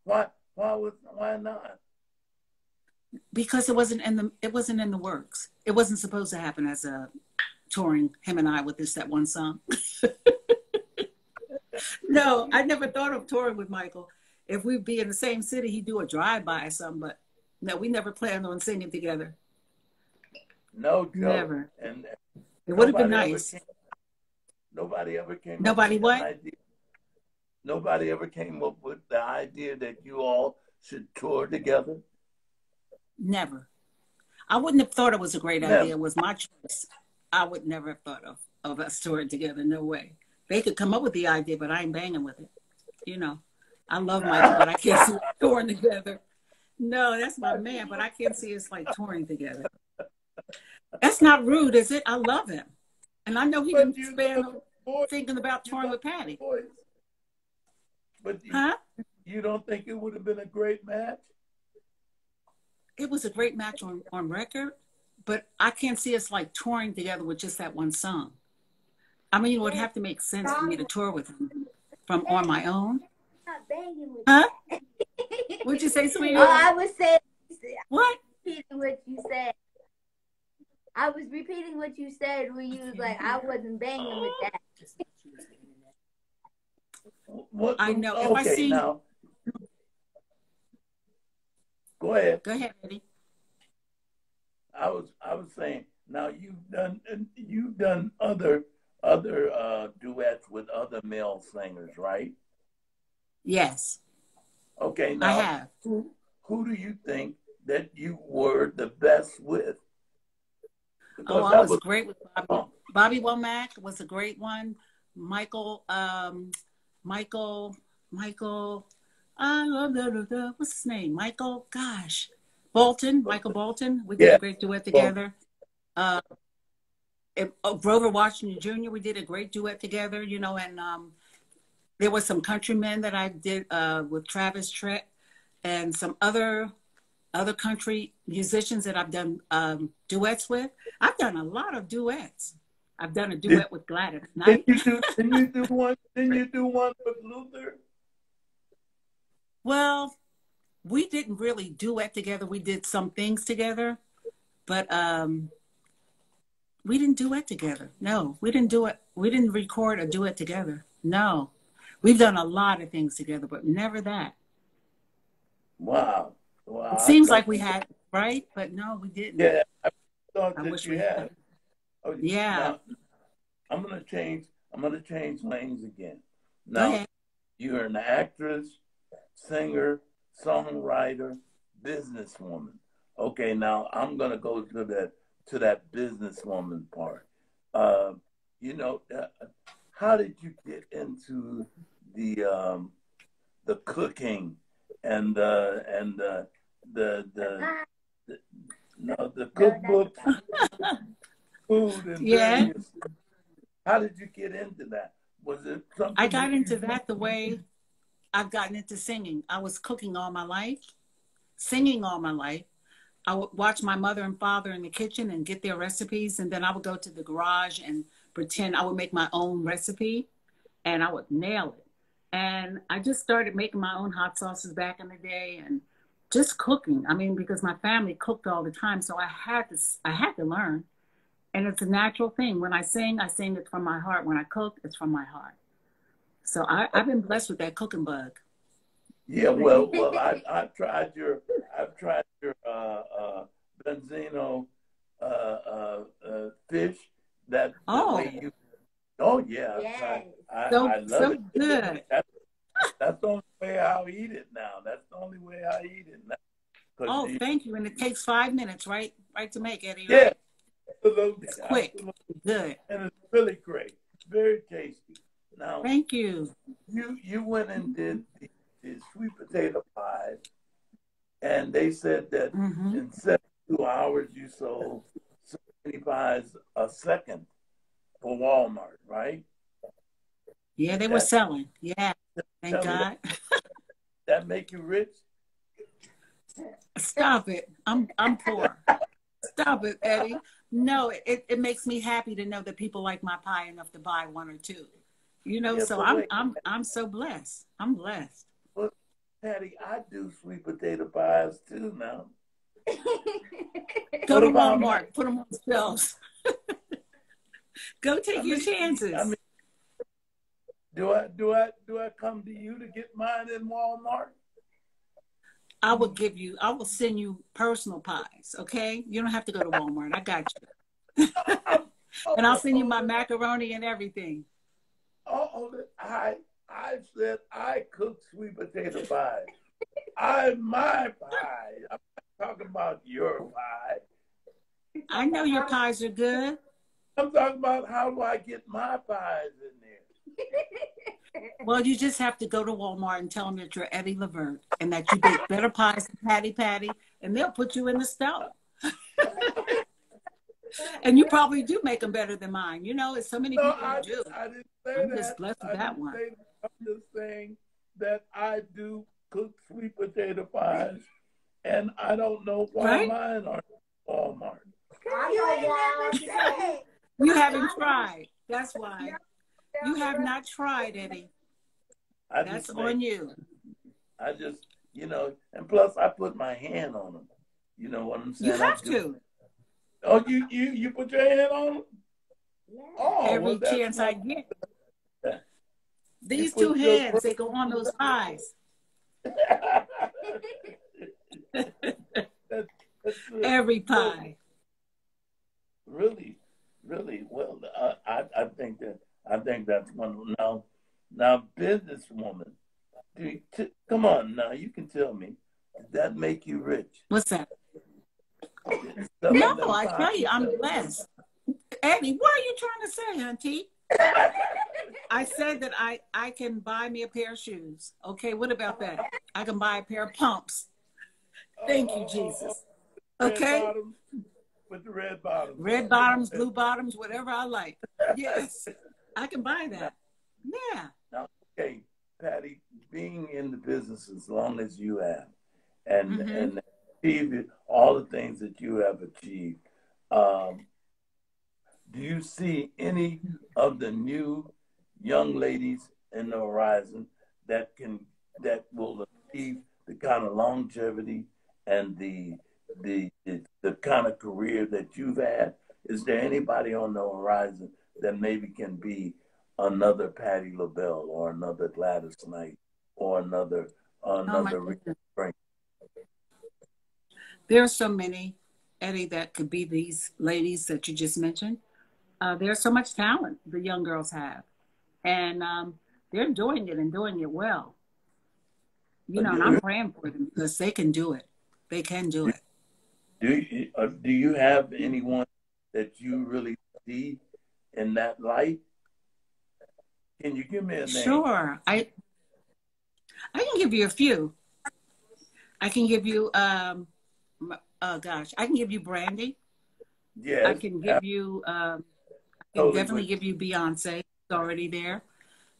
Why not? Because it wasn't in the works. It wasn't supposed to happen as a touring him and I with that one song. No, I never thought of touring with Michael. If we'd be in the same city, he'd do a drive-by or something, but no, we never planned on singing together. No joke. Never. And it would have been nice. Nobody ever came Nobody up with what? Idea. Nobody ever came up with the idea that you all should tour together? Never. I wouldn't have thought it was a great idea. It was my choice. I would never have thought of us touring together. No way. They could come up with the idea, but I ain't banging with it. I love Michael, but I can't see us touring together. No, that's my man, but I can't see us like touring together. That's not rude, is it? I love him. And I know he didn't spend thinking about touring with Patty. But you don't think it would have been a great match? It was a great match on record, but I can't see us like touring together with just that one song. I mean, it would have to make sense for me to tour with him from On My Own. Huh? What'd you say, sweetie? Oh, I was saying. What? Repeating what you said. I was repeating what you said when you was like, I wasn't banging with that. What? I know. If Okay, I see now. Go ahead. Go ahead, Eddie. I was saying, now you've done other duets with other male singers, right? Yes. Okay, now I have. Who do you think that you were the best with? Because I was great with Bobby. Bobby Womack was a great one. Michael Michael, what's his name? Michael Bolton. We did a great duet together. Grover Washington Jr., we did a great duet together, you know, and there was some countrymen that I did with Travis Tritt and some other country musicians that I've done duets with. I've done a lot of duets. I've done a duet with Gladys Knight. Didn't you do one with Luther? Well, we didn't really duet together. We did some things together, but we didn't duet together. No, we didn't do it. We didn't record a duet together. No. We've done a lot of things together, but never that. Wow. It seems like we had, right? But no, we didn't. Yeah, I thought that wish you we had. Oh, yeah. Now, I'm gonna change lanes again. Now, you're an actress, singer, songwriter, businesswoman. Okay, now I'm gonna go to that businesswoman part. You know, how did you get into the cooking and the cookbook, food and various? How did you get into that? Was it something? I got into that the way I've gotten into singing. I was cooking all my life, singing all my life. I would watch my mother and father in the kitchen and get their recipes, and then I would go to the garage and pretend I would make my own recipe, and I would nail it. And I just started making my own hot sauces back in the day and just cooking. I mean, because my family cooked all the time, so I had to learn. And it's a natural thing. When I sing it from my heart. When I cook, it's from my heart. So I've been blessed with that cooking bug. Yeah, well, I've tried your Benzino fish. That the way you. Oh yeah, yes. I love so it. Good. That's the only way I'll eat it now. That's the only way I eat it now. Oh, thank you. And it takes 5 minutes, right? Right to make, Eddie. Right? Yeah, absolutely. It's quick. Absolutely. Good. And it's really great. Very tasty. Now, thank you. You went and did the sweet potato pies, and they said that in 72 hours you sold so many pies a second for Walmart, right? Yeah, they were selling. Yeah, thank God. That make you rich? Stop it. I'm poor. Stop it, Eddie. No, it makes me happy to know that people like my pie enough to buy one or two. You know, so I'm so blessed. I'm blessed. Well, Patty, I do sweet potato pies too now. Go to Walmart, put them on shelves. Go take your chances. I mean, do I come to you to get mine in Walmart? I will send you personal pies, okay? You don't have to go to Walmart. I got you. And I'll send you my macaroni and everything. I said I cook sweet potato pie. My pie. I'm not talking about your pie. I know your pies are good. I'm talking about how do I get my pies in there. Well, you just have to go to Walmart and tell them that you're Eddie Lavert and that you bake better pies than Patty, and they'll put you in the stove. And you probably do make them better than mine. You know, it's so many people who do. I didn't say I'm that. just blessed with that one. I'm just saying that I do cook sweet potato pies, and I don't know why mine aren't Walmart. You haven't tried. That's why. You have not tried, Eddie. That's on you. I just, and plus I put my hand on them. You know what I'm saying? You have to. Oh, you put your hand on them? Yeah. Oh, every chance I get. These two hands, they go on those pies. Every pie. Really, well. I think that's wonderful. Now, businesswoman. Come on, now you can tell me. Did that make you rich? What's that? No, I tell you, I'm blessed. Eddie, what are you trying to say, Auntie? I said that I can buy me a pair of shoes. Okay, what about that? I can buy a pair of pumps. Thank you, Jesus. Okay? Red bottoms with the red bottoms. Red bottoms, blue bottoms, whatever I like. Yes, I can buy that. Yeah. Now, okay, Patti, being in the business as long as you have, and achieved all the things that you have achieved, do you see any of the new young ladies in the horizon that will achieve the kind of longevity and the kind of career that you've had? Is there anybody on the horizon that maybe can be another Patti LaBelle or another Gladys Knight or another Rita Frank? There are so many, Eddie, that could be these ladies that you just mentioned. There's so much talent the young girls have, and they're doing it and doing it well. You know, and I'm praying for them because they can do it. They can do it. Do you have anyone that you really see in that light? Can you give me a name? Sure. I can give you a few. I can give you I can give you Brandy. Yes. I can give you I can definitely give you Beyonce. It's already there.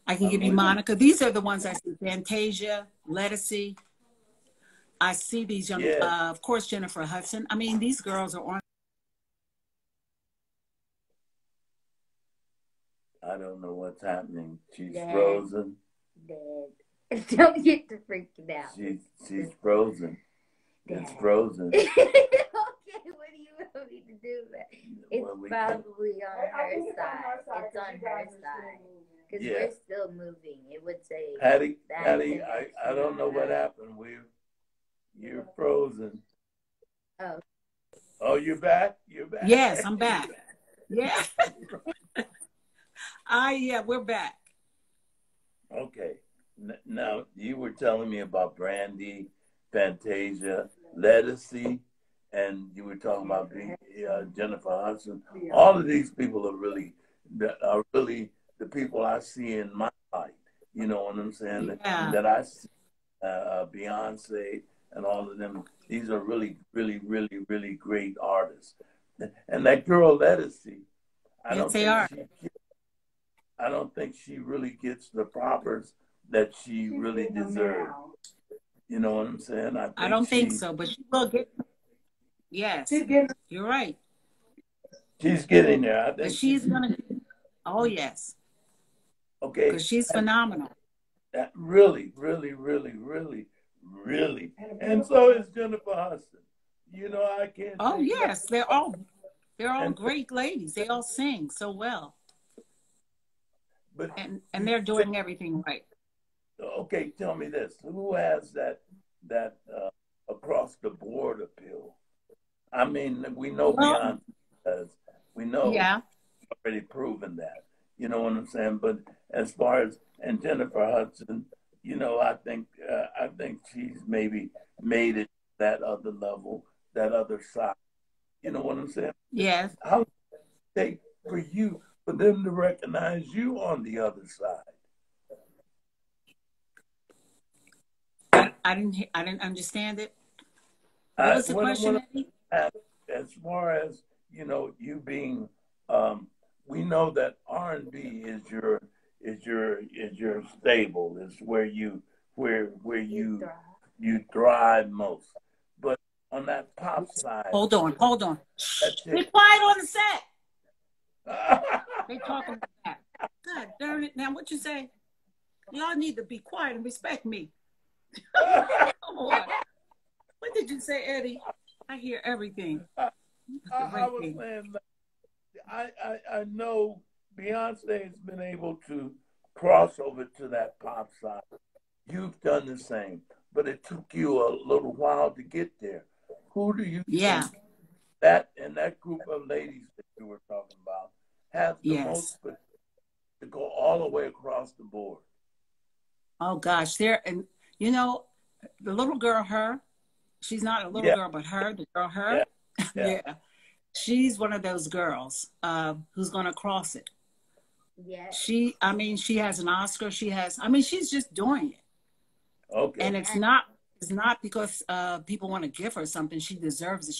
I can give you Monica. These are the ones I see. Fantasia, Lettucey. I see these young, of course, Jennifer Hudson. I mean, these girls are on. I don't know what's happening. She's frozen. Dad. Don't get to freaking out. She's frozen. Dad. It's frozen. Okay, what do you want me to do? It's probably on her side. It's on her side. Because we're still moving. It would say. Patti, I don't know what happened. You're frozen. Oh. Oh, you're back? You're back? Yes, I'm back. Yeah. We're back. Okay. Now, you were telling me about Brandy, Fantasia, Lettucey, and you were talking about Jennifer Hudson. All of these people are really the people I see in my life. You know what I'm saying? Yeah. That I see Beyonce and all of them. These are really, really, really, really great artists. And that girl Lettucey, I don't think she really gets the propers that she really deserves. You know what I'm saying? I don't think so, but she will get. Yes, you're right. She's getting there. I think but she's gonna. Oh yes. Okay. Because she's phenomenal. That really, really, really, really, really, and so is Jennifer Hudson. You know, I can't. Oh yes, they're all great ladies. They all sing so well. But and they're doing everything right. Okay, tell me this: who has that across the board appeal? I mean, we know Beyonce does. We know. Yeah. Already proven that. You know what I'm saying? But as far as Jennifer Hudson, you know, I think she's maybe made it that other level, that other side. You know what I'm saying? Yes. How long does it take for them to recognize you on the other side? I didn't understand it. What was the question? As far as you being, we know that R&B is your stable, is where you thrive most. But on that pop side, hold on. Be quiet on the set. They talking about that. God darn it! Now what you say? Y'all need to be quiet and respect me. Come on. What did you say, Eddie? I hear everything. I was saying that I know Beyonce has been able to cross over to that pop side. You've done the same, but it took you a little while to get there. Who do you think that and that group of ladies that you were talking about have the most to go all the way across the board? Oh gosh, and the little girl, she's not a little girl, but the girl, yeah. She's one of those girls who's going to cross it. Yeah. She has an Oscar. She's just doing it. Okay. And it's not because people want to give her something. She deserves it.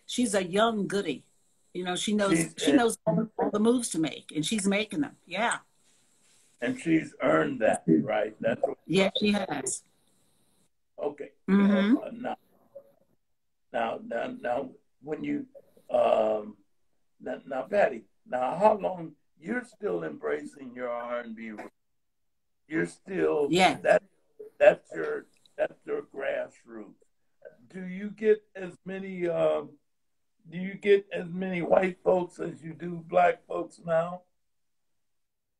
She's a young goodie. You know, she knows all the moves to make, and she's making them. Yeah. And she's earned that, right? That's what. Yeah, she has. Okay. Mm-hmm. Now, when you, now, Patti, now, how long you're still embracing your R&B? You're still, that's your grassroots. Do you get as many white folks as you do black folks now?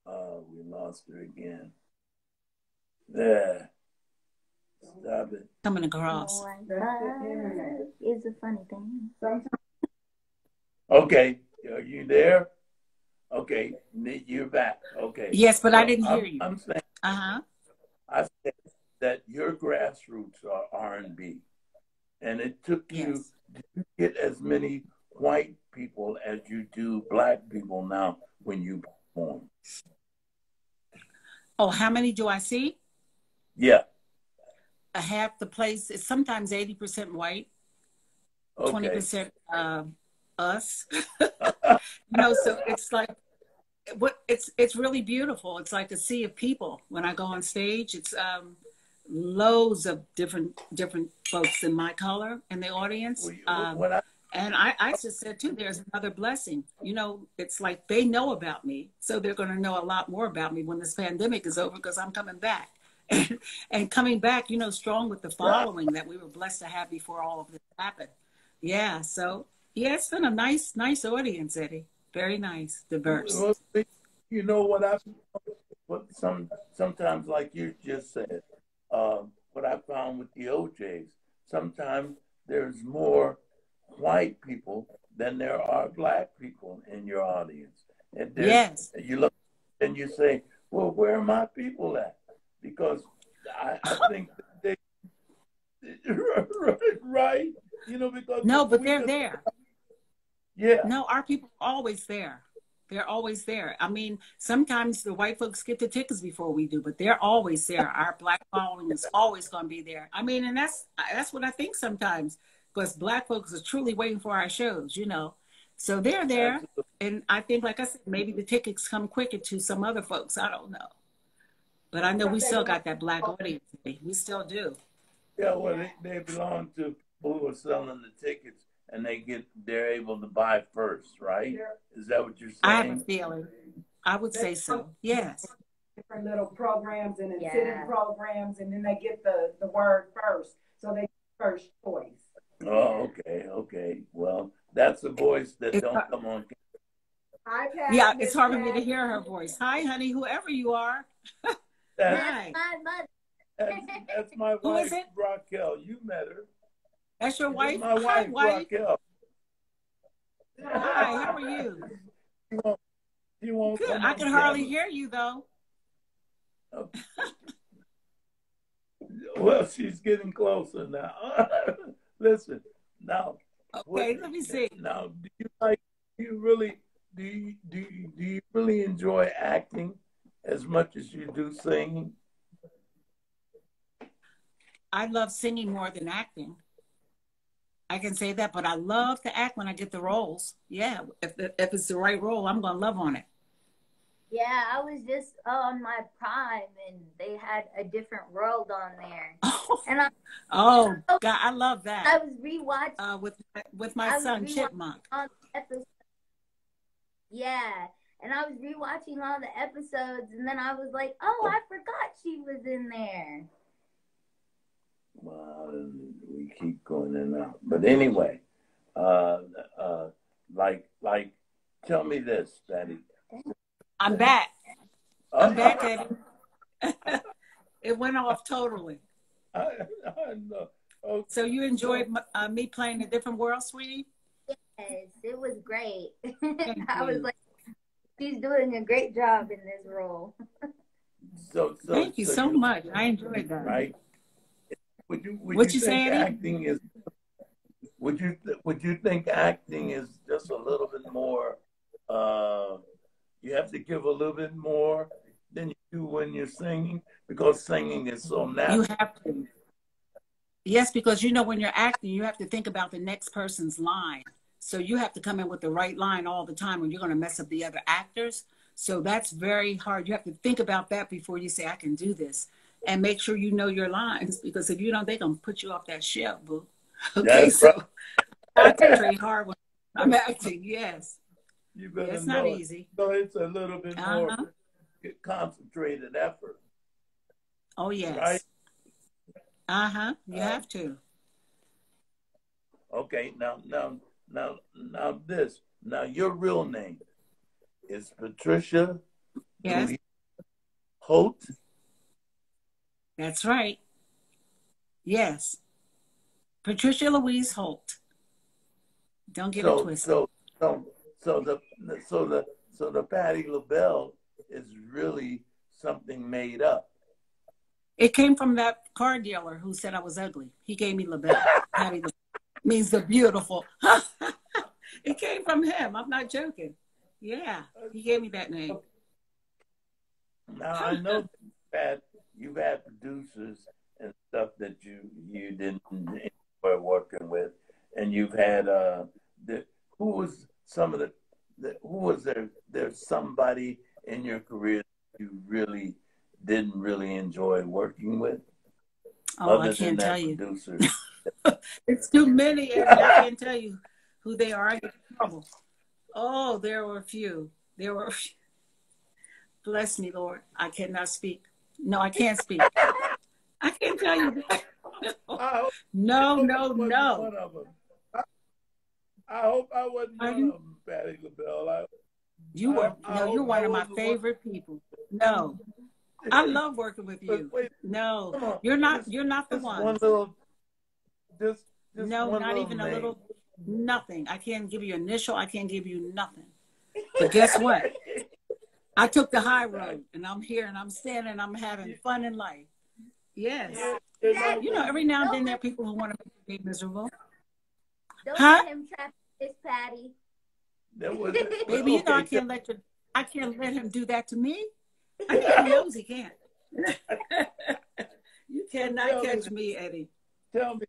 We lost her again. There. Stop it. Coming across. It's a funny thing. Okay. Are you there? Okay. You're back. Okay. Yes, but I didn't hear you. I'm saying. Uh-huh. I said that your grassroots are R&B, and it took you to get as many white people as you do black people now when you perform. Oh, how many do I see? Yeah. Half the place is sometimes 80% white, 20% us. So it's like it's really beautiful. It's like a sea of people when I go on stage. It's loads of different folks in my color in the audience. And I just said too, there's another blessing. You know, it's like they know about me, so they're going to know a lot more about me when this pandemic is over, because I'm coming back. And coming back, you know, strong with the following that we were blessed to have before all of this happened. Yeah, so yeah, it's been a nice audience, Eddie. Very nice, diverse. Well, you know what sometimes, like you just said, what I found with the OJs, sometimes there's more white people than there are black people in your audience. And you look and you say, well, where are my people at? Because I think they right, you know, because no, but they're there. Yeah. No, our people are always there. They're always there. I mean, sometimes the white folks get the tickets before we do, but they're always there. Our black following is always going to be there. I mean, and that's what I think sometimes, because black folks are truly waiting for our shows, you know. So they're there. Absolutely. And I think, like I said, maybe the tickets come quicker to some other folks. I don't know. But I know we still got that black audience. We still do. Yeah, well, they belong to people who are selling the tickets, and they're able to buy first, right? Is that what you're saying? I have a feeling. I would say so. Yes. Different little programs and sitting programs, and then they get the word first, so they get first choice. Oh, okay. Well, that's a voice that don't come on. Hi, Pat. Yeah, it's hard for me to hear her voice. Hi, honey, whoever you are. That's my mother. That's my wife, Raquel. You met her. That's your wife? My wife, Raquel. Hi, how are you? She won't good. I can hardly hear you, though. Okay. Well, she's getting closer now. Listen, now. Okay, let me see. Now, do you really enjoy acting as much as you do singing? I love singing more than acting. I can say that, but I love to act when I get the roles. Yeah, if it's the right role, I'm going to love on it. Yeah, I was just on my Prime, and they had a different world on there. And God, I love that. I was rewatching with my son Chipmunk. Yeah, and I was rewatching all the episodes, and then I was like, "Oh, I forgot she was in there." Well, we keep going in and out, but anyway, like, tell me this, Patti. I'm back. I'm back, Eddie. It went off totally. I know. Okay. So you enjoyed me playing a different world, sweetie? Yes, it was great. I was like, she's doing a great job in this role. Thank you so much. I enjoyed that. Right? Would you say, think acting is? Would you think acting is just a little bit more? You have to give a little bit more than you do when you're singing, because singing is so natural. You have to. Yes, because you know when you're acting, you have to think about the next person's line. So you have to come in with the right line all the time, or you're going to mess up the other actors. So that's very hard. You have to think about that before you say, I can do this. And make sure you know your lines, because if you don't, they're going to put you off that ship, boo. Okay, That's so I concentrate hard when I'm acting, yes. You better it's know not it. easy. So it's a little bit more concentrated effort. Oh, yes. Right? You have to. Okay, now this. Now your real name is Patricia Louise Holt. That's right. Yes. Patricia Louise Holt. Don't get it twisted. So the Patti LaBelle is really something made up. It came from that car dealer who said I was ugly. He gave me LaBelle. Patti LaBelle means the beautiful. It came from him. I'm not joking. Yeah, he gave me that name. Now I know you've had producers and stuff that you didn't enjoy working with, and you've had who was there's somebody in your career that you really didn't really enjoy working with? Oh, I can't tell you. It's too many, and I can't tell you who they are. I get in trouble. Oh, there were a few. Bless me, Lord. I cannot speak. No, I can't speak. I can't tell you that. No. One of them. I hope I wasn't one of them, Patti LaBelle. You're one of my favorite people. No. I love working with you. No, you're not the one. No, not even a little. Nothing. I can't give you initial. I can't give you nothing. But guess what? I took the high road, and I'm here, and I'm standing, and I'm having fun in life. Yes. You know, every now and then there are people who want to make me miserable. Don't let him trap this, Patti. Baby, you know I can't let him do that to me. He knows he can't. You cannot catch me, Eddie. Tell me,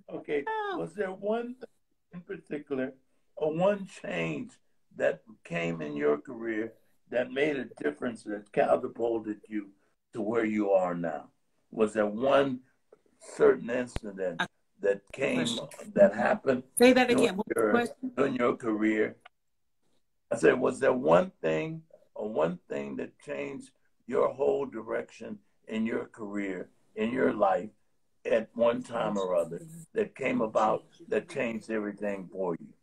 okay, was there one thing in particular, or one change that came in your career that made a difference, that catapulted you to where you are now? Was there one certain incident that happened? Say that again. During your career? I said, was there one thing that changed your whole direction in your career, in your life, at one time or other, that came about, that changed everything for you?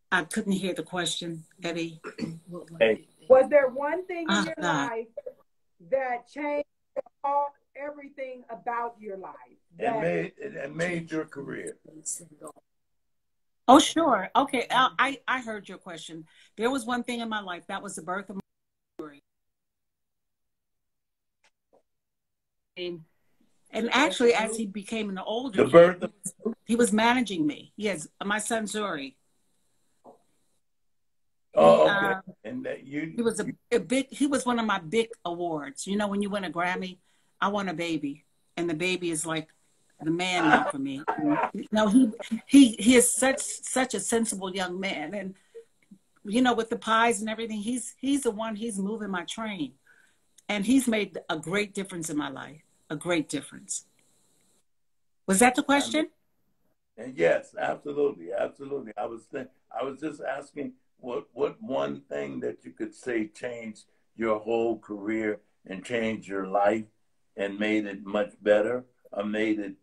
I couldn't hear the question, Eddie. Hey. Was there one thing in your life that changed everything about your life? It made your career. Oh, sure. Okay, I heard your question. There was one thing in my life. That was the birth of my story. And actually, as he became an older kid, he was managing me. Yes, my son Zuri. Okay. And that he was he was one of my big awards. You know, when you win a Grammy, I won a baby, and the baby is like the man now for me. No, he is such a sensible young man, and you know, with the pies and everything, he's the one. He's moving my train, and he's made a great difference in my life. A great difference. Was that the question? Yes, absolutely. I was just asking what one thing that you could say changed your whole career and changed your life and made it much better, or made it,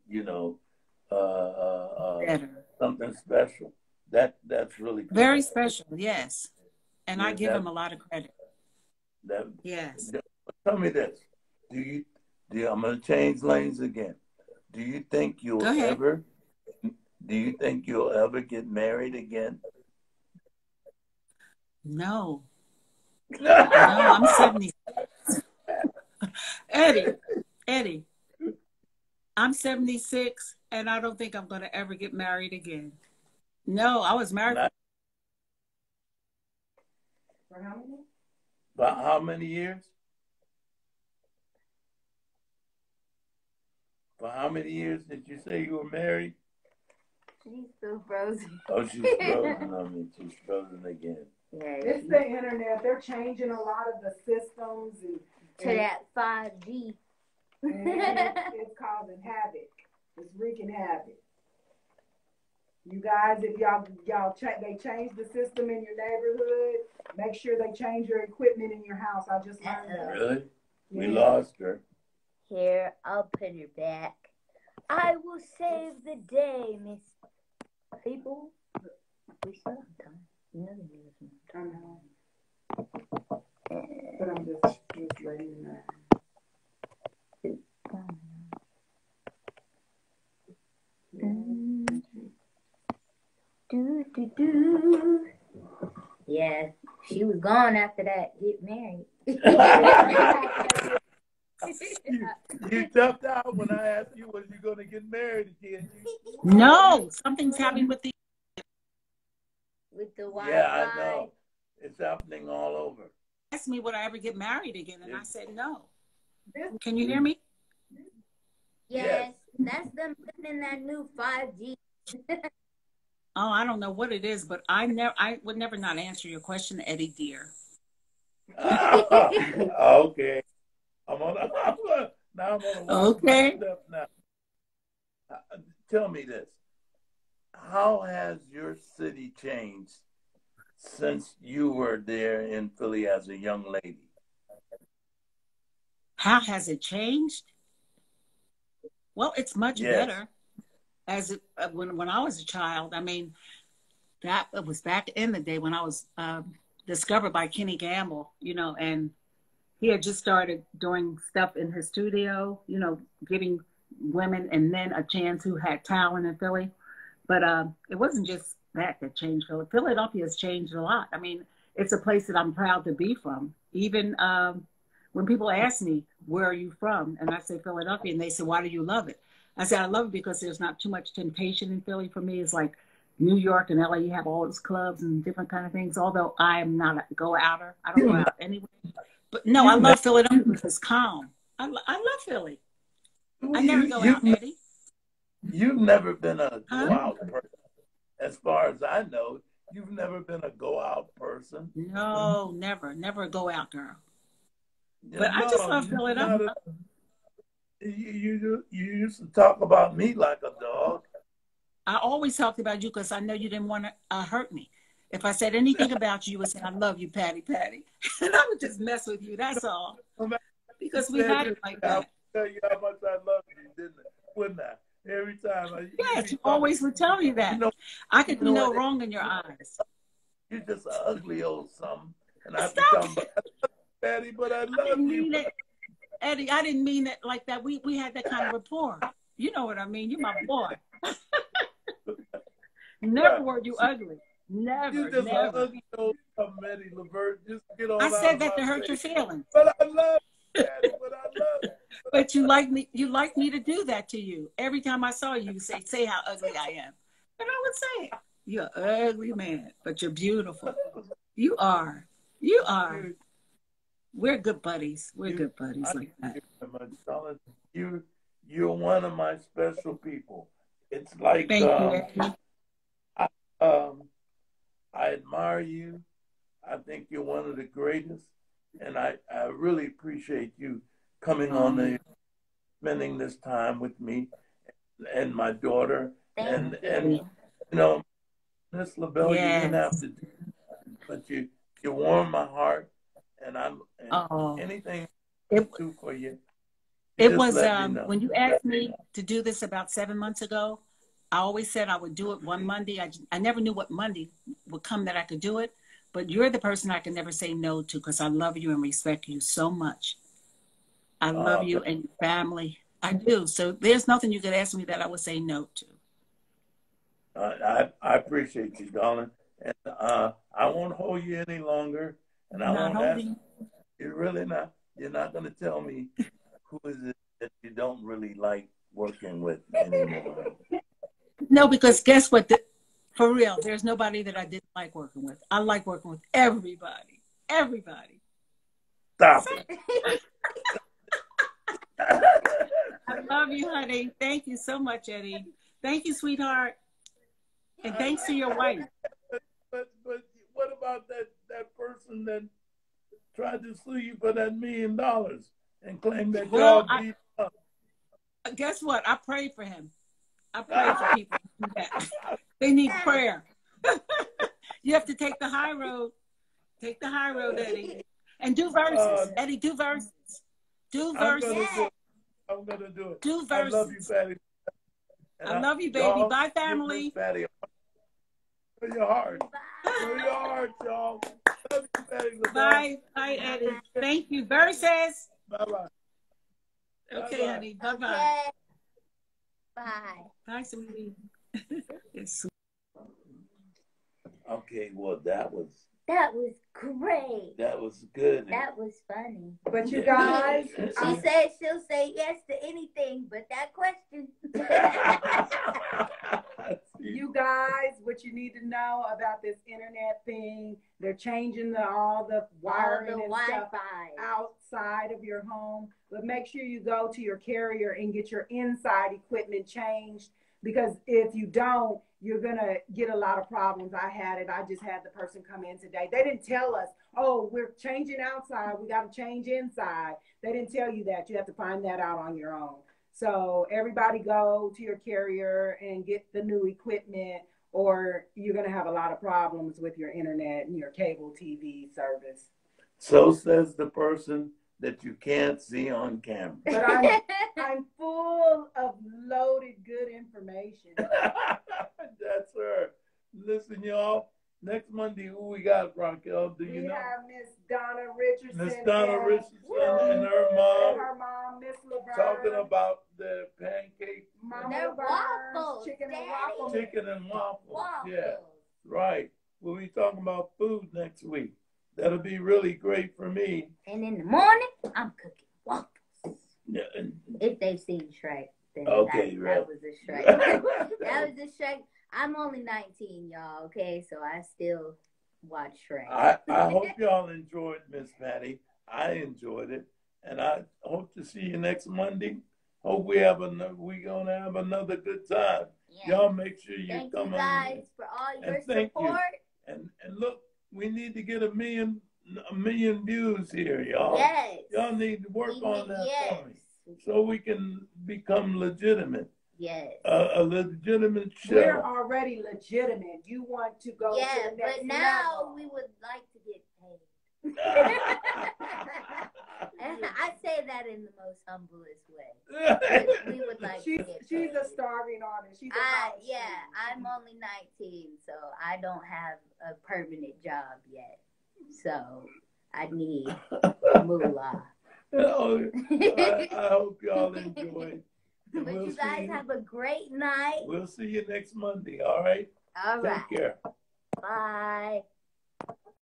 better. Something special. That's really good. Very special, yes. And I give him a lot of credit. Yes. Tell me this. I'm going to change lanes again. Do you think you'll ever get married again? No. No, I'm 76. Eddie, I'm 76, and I don't think I'm going to ever get married again. No, I was married. For how many? About how many years? For how many years did you say you were married? She's still frozen. Oh, she's frozen on me. She's frozen again. Yeah, It's the internet. They're changing a lot of the systems to that 5G. And it's causing havoc. It's wreaking havoc. You guys, if they change the system in your neighborhood, make sure they change your equipment in your house. I just learned that. Really? Yeah. We lost her. Here, I'll put her back. I will save the day, Miss People. We still have time. You know I know. But I'm just letting you know. Yeah, she was gone after that. Get married. You jumped out when I asked you, was you going to get married again? No, something's happening with the Wi-Fi. Yeah, I know. It's happening all over. Asked me would I ever get married again, and I said no. Can you hear me? Yes, that's them putting in that new 5G. Oh, I don't know what it is, but I would never not answer your question, Eddie dear. Okay. I'm on Okay. Now. Tell me this. How has your city changed since you were there in Philly as a young lady? How has it changed? Well, it's much better. When I was a child, I mean, that was back in the day when I was discovered by Kenny Gamble, and he had just started doing stuff in his studio, giving women and men a chance who had talent in Philly. But it wasn't just that changed Philly. Philadelphia has changed a lot. I mean, it's a place that I'm proud to be from. Even when people ask me, where are you from? And I say Philadelphia, and they say, why do you love it? I said, I love it because there's not too much temptation in Philly for me. It's like New York and LA, you have all those clubs and different kind of things. Although I am not a go-outer. I don't go out anyway. But no, I love Philadelphia because it's calm. I love Philly. I never go out, Eddie. You've never been a go-out person. As far as I know, you've never been a go-out person. No, never a go-out girl. But I just love Philadelphia. You used to talk about me like a dog. I always talked about you because I know you didn't want to hurt me. If I said anything about you, you would say, I love you, Patty. And I would just mess with you, that's all. Because we had it like that. I would tell you how much I love you, wouldn't I? Every time. Yes, you always would tell me that. I could do no wrong in your eyes. You're just an ugly old something. And I become Patty, but I love you. Eddie, I didn't mean it like that. We had that kind of rapport. You know what I mean? You're my boy. Never were you ugly. Never. You just never. ugly old Eddie Lavert. Just get on. I said that to hurt your feelings. But I love you, Patty, but I love you. But you like me. You like me to do that to you. Every time I saw you, you say how ugly I am, and I would say, "You're an ugly man, but you're beautiful. You are. You are. We're good buddies. We're good buddies like that." You're one of my special people. It's like Thank you. I admire you. I think you're one of the greatest, and I really appreciate you coming on and spending this time with me and my daughter. And Miss LaBelle, you didn't have to do it, but you warm my heart, and anything I do for you. It was when you asked me to do this about 7 months ago. I always said I would do it one Monday. I never knew what Monday would come that I could do it, but you're the person I can never say no to because I love you and respect you so much. I love you and your family. I do. So there's nothing you could ask me that I would say no to. I appreciate you, darling. And I won't hold you any longer. And I won't ask you. You're not going to tell me who is it that you don't really like working with anymore. No, because guess what? For real, there's nobody that I didn't like working with. I like working with everybody. Everybody. Stop it. I love you, honey. Thank you so much, Eddie. Thank you, sweetheart. And thanks to your wife. But what about that person that tried to sue you for that $1 million and claim that y'all beat up? Guess what? I prayed for him. I pray for people who do that. They need prayer. You have to take the high road. Take the high road, Eddie. And do verses. Eddie, do verses. Do verses. I'm going to do it. Do verses. I love you, Patty. I love you, baby. Bye, family. Patty. For your heart. For your heart, y'all. Love you, Patty. Bye. Bye, Eddie. Thank you. Verses. Bye-bye. Okay, Bye-bye. honey. Bye-bye. Okay. Bye. Bye, sweetie. It's Okay, well, that was great. That was good. That was funny. But you guys, She said she'll say yes to anything but that question. you guys, what you need to know about this internet thing, they're changing all the wiring and stuff outside of your home. But make sure you go to your carrier and get your inside equipment changed, because if you don't, you're going to get a lot of problems. I just had the person come in today. They didn't tell us, oh, we're changing outside, we got to change inside. They didn't tell you that. You have to find that out on your own. So everybody go to your carrier and get the new equipment, or you're going to have a lot of problems with your internet and your cable TV service. So says the person that you can't see on camera. But I'm full of loaded good information. That's her. Listen, y'all. Next Monday, who we got, Raquel? Do you know? We have Miss Donna Richardson. Miss Donna Richardson and her mom. And her mom, Miss Lavert. Talking about the pancake. They're waffles. Chicken and Daddy. waffles. Chicken and waffles. Yeah, right. We'll be talking about food next week. That'll be really great for me. And in the morning, I'm cooking waffles. Yeah. If they've seen Shrek, then Okay, that was a Shrek. That was a Shrek. I'm only 19, y'all, okay? So I still watch Shrek. I hope y'all enjoyed Miss Patty. I enjoyed it. And I hope to see you next Monday. Hope we're gonna have another good time. Yeah. Y'all make sure you Thank come you guys for all your support. And look, we need to get a million views here, y'all. Yes. Y'all need to work on that for me, so we can become legitimate. Yes. A legitimate show. We're already legitimate. You want to go to the next but now level. we would like to get paid. I say that in the most humblest way. We would like to get paid. She's a starving artist. I'm only 19, so I don't have a permanent job yet. So I need moolah. I hope y'all enjoyed. But you guys have a great night. We'll see you next Monday, all right? All right. Take care. Bye.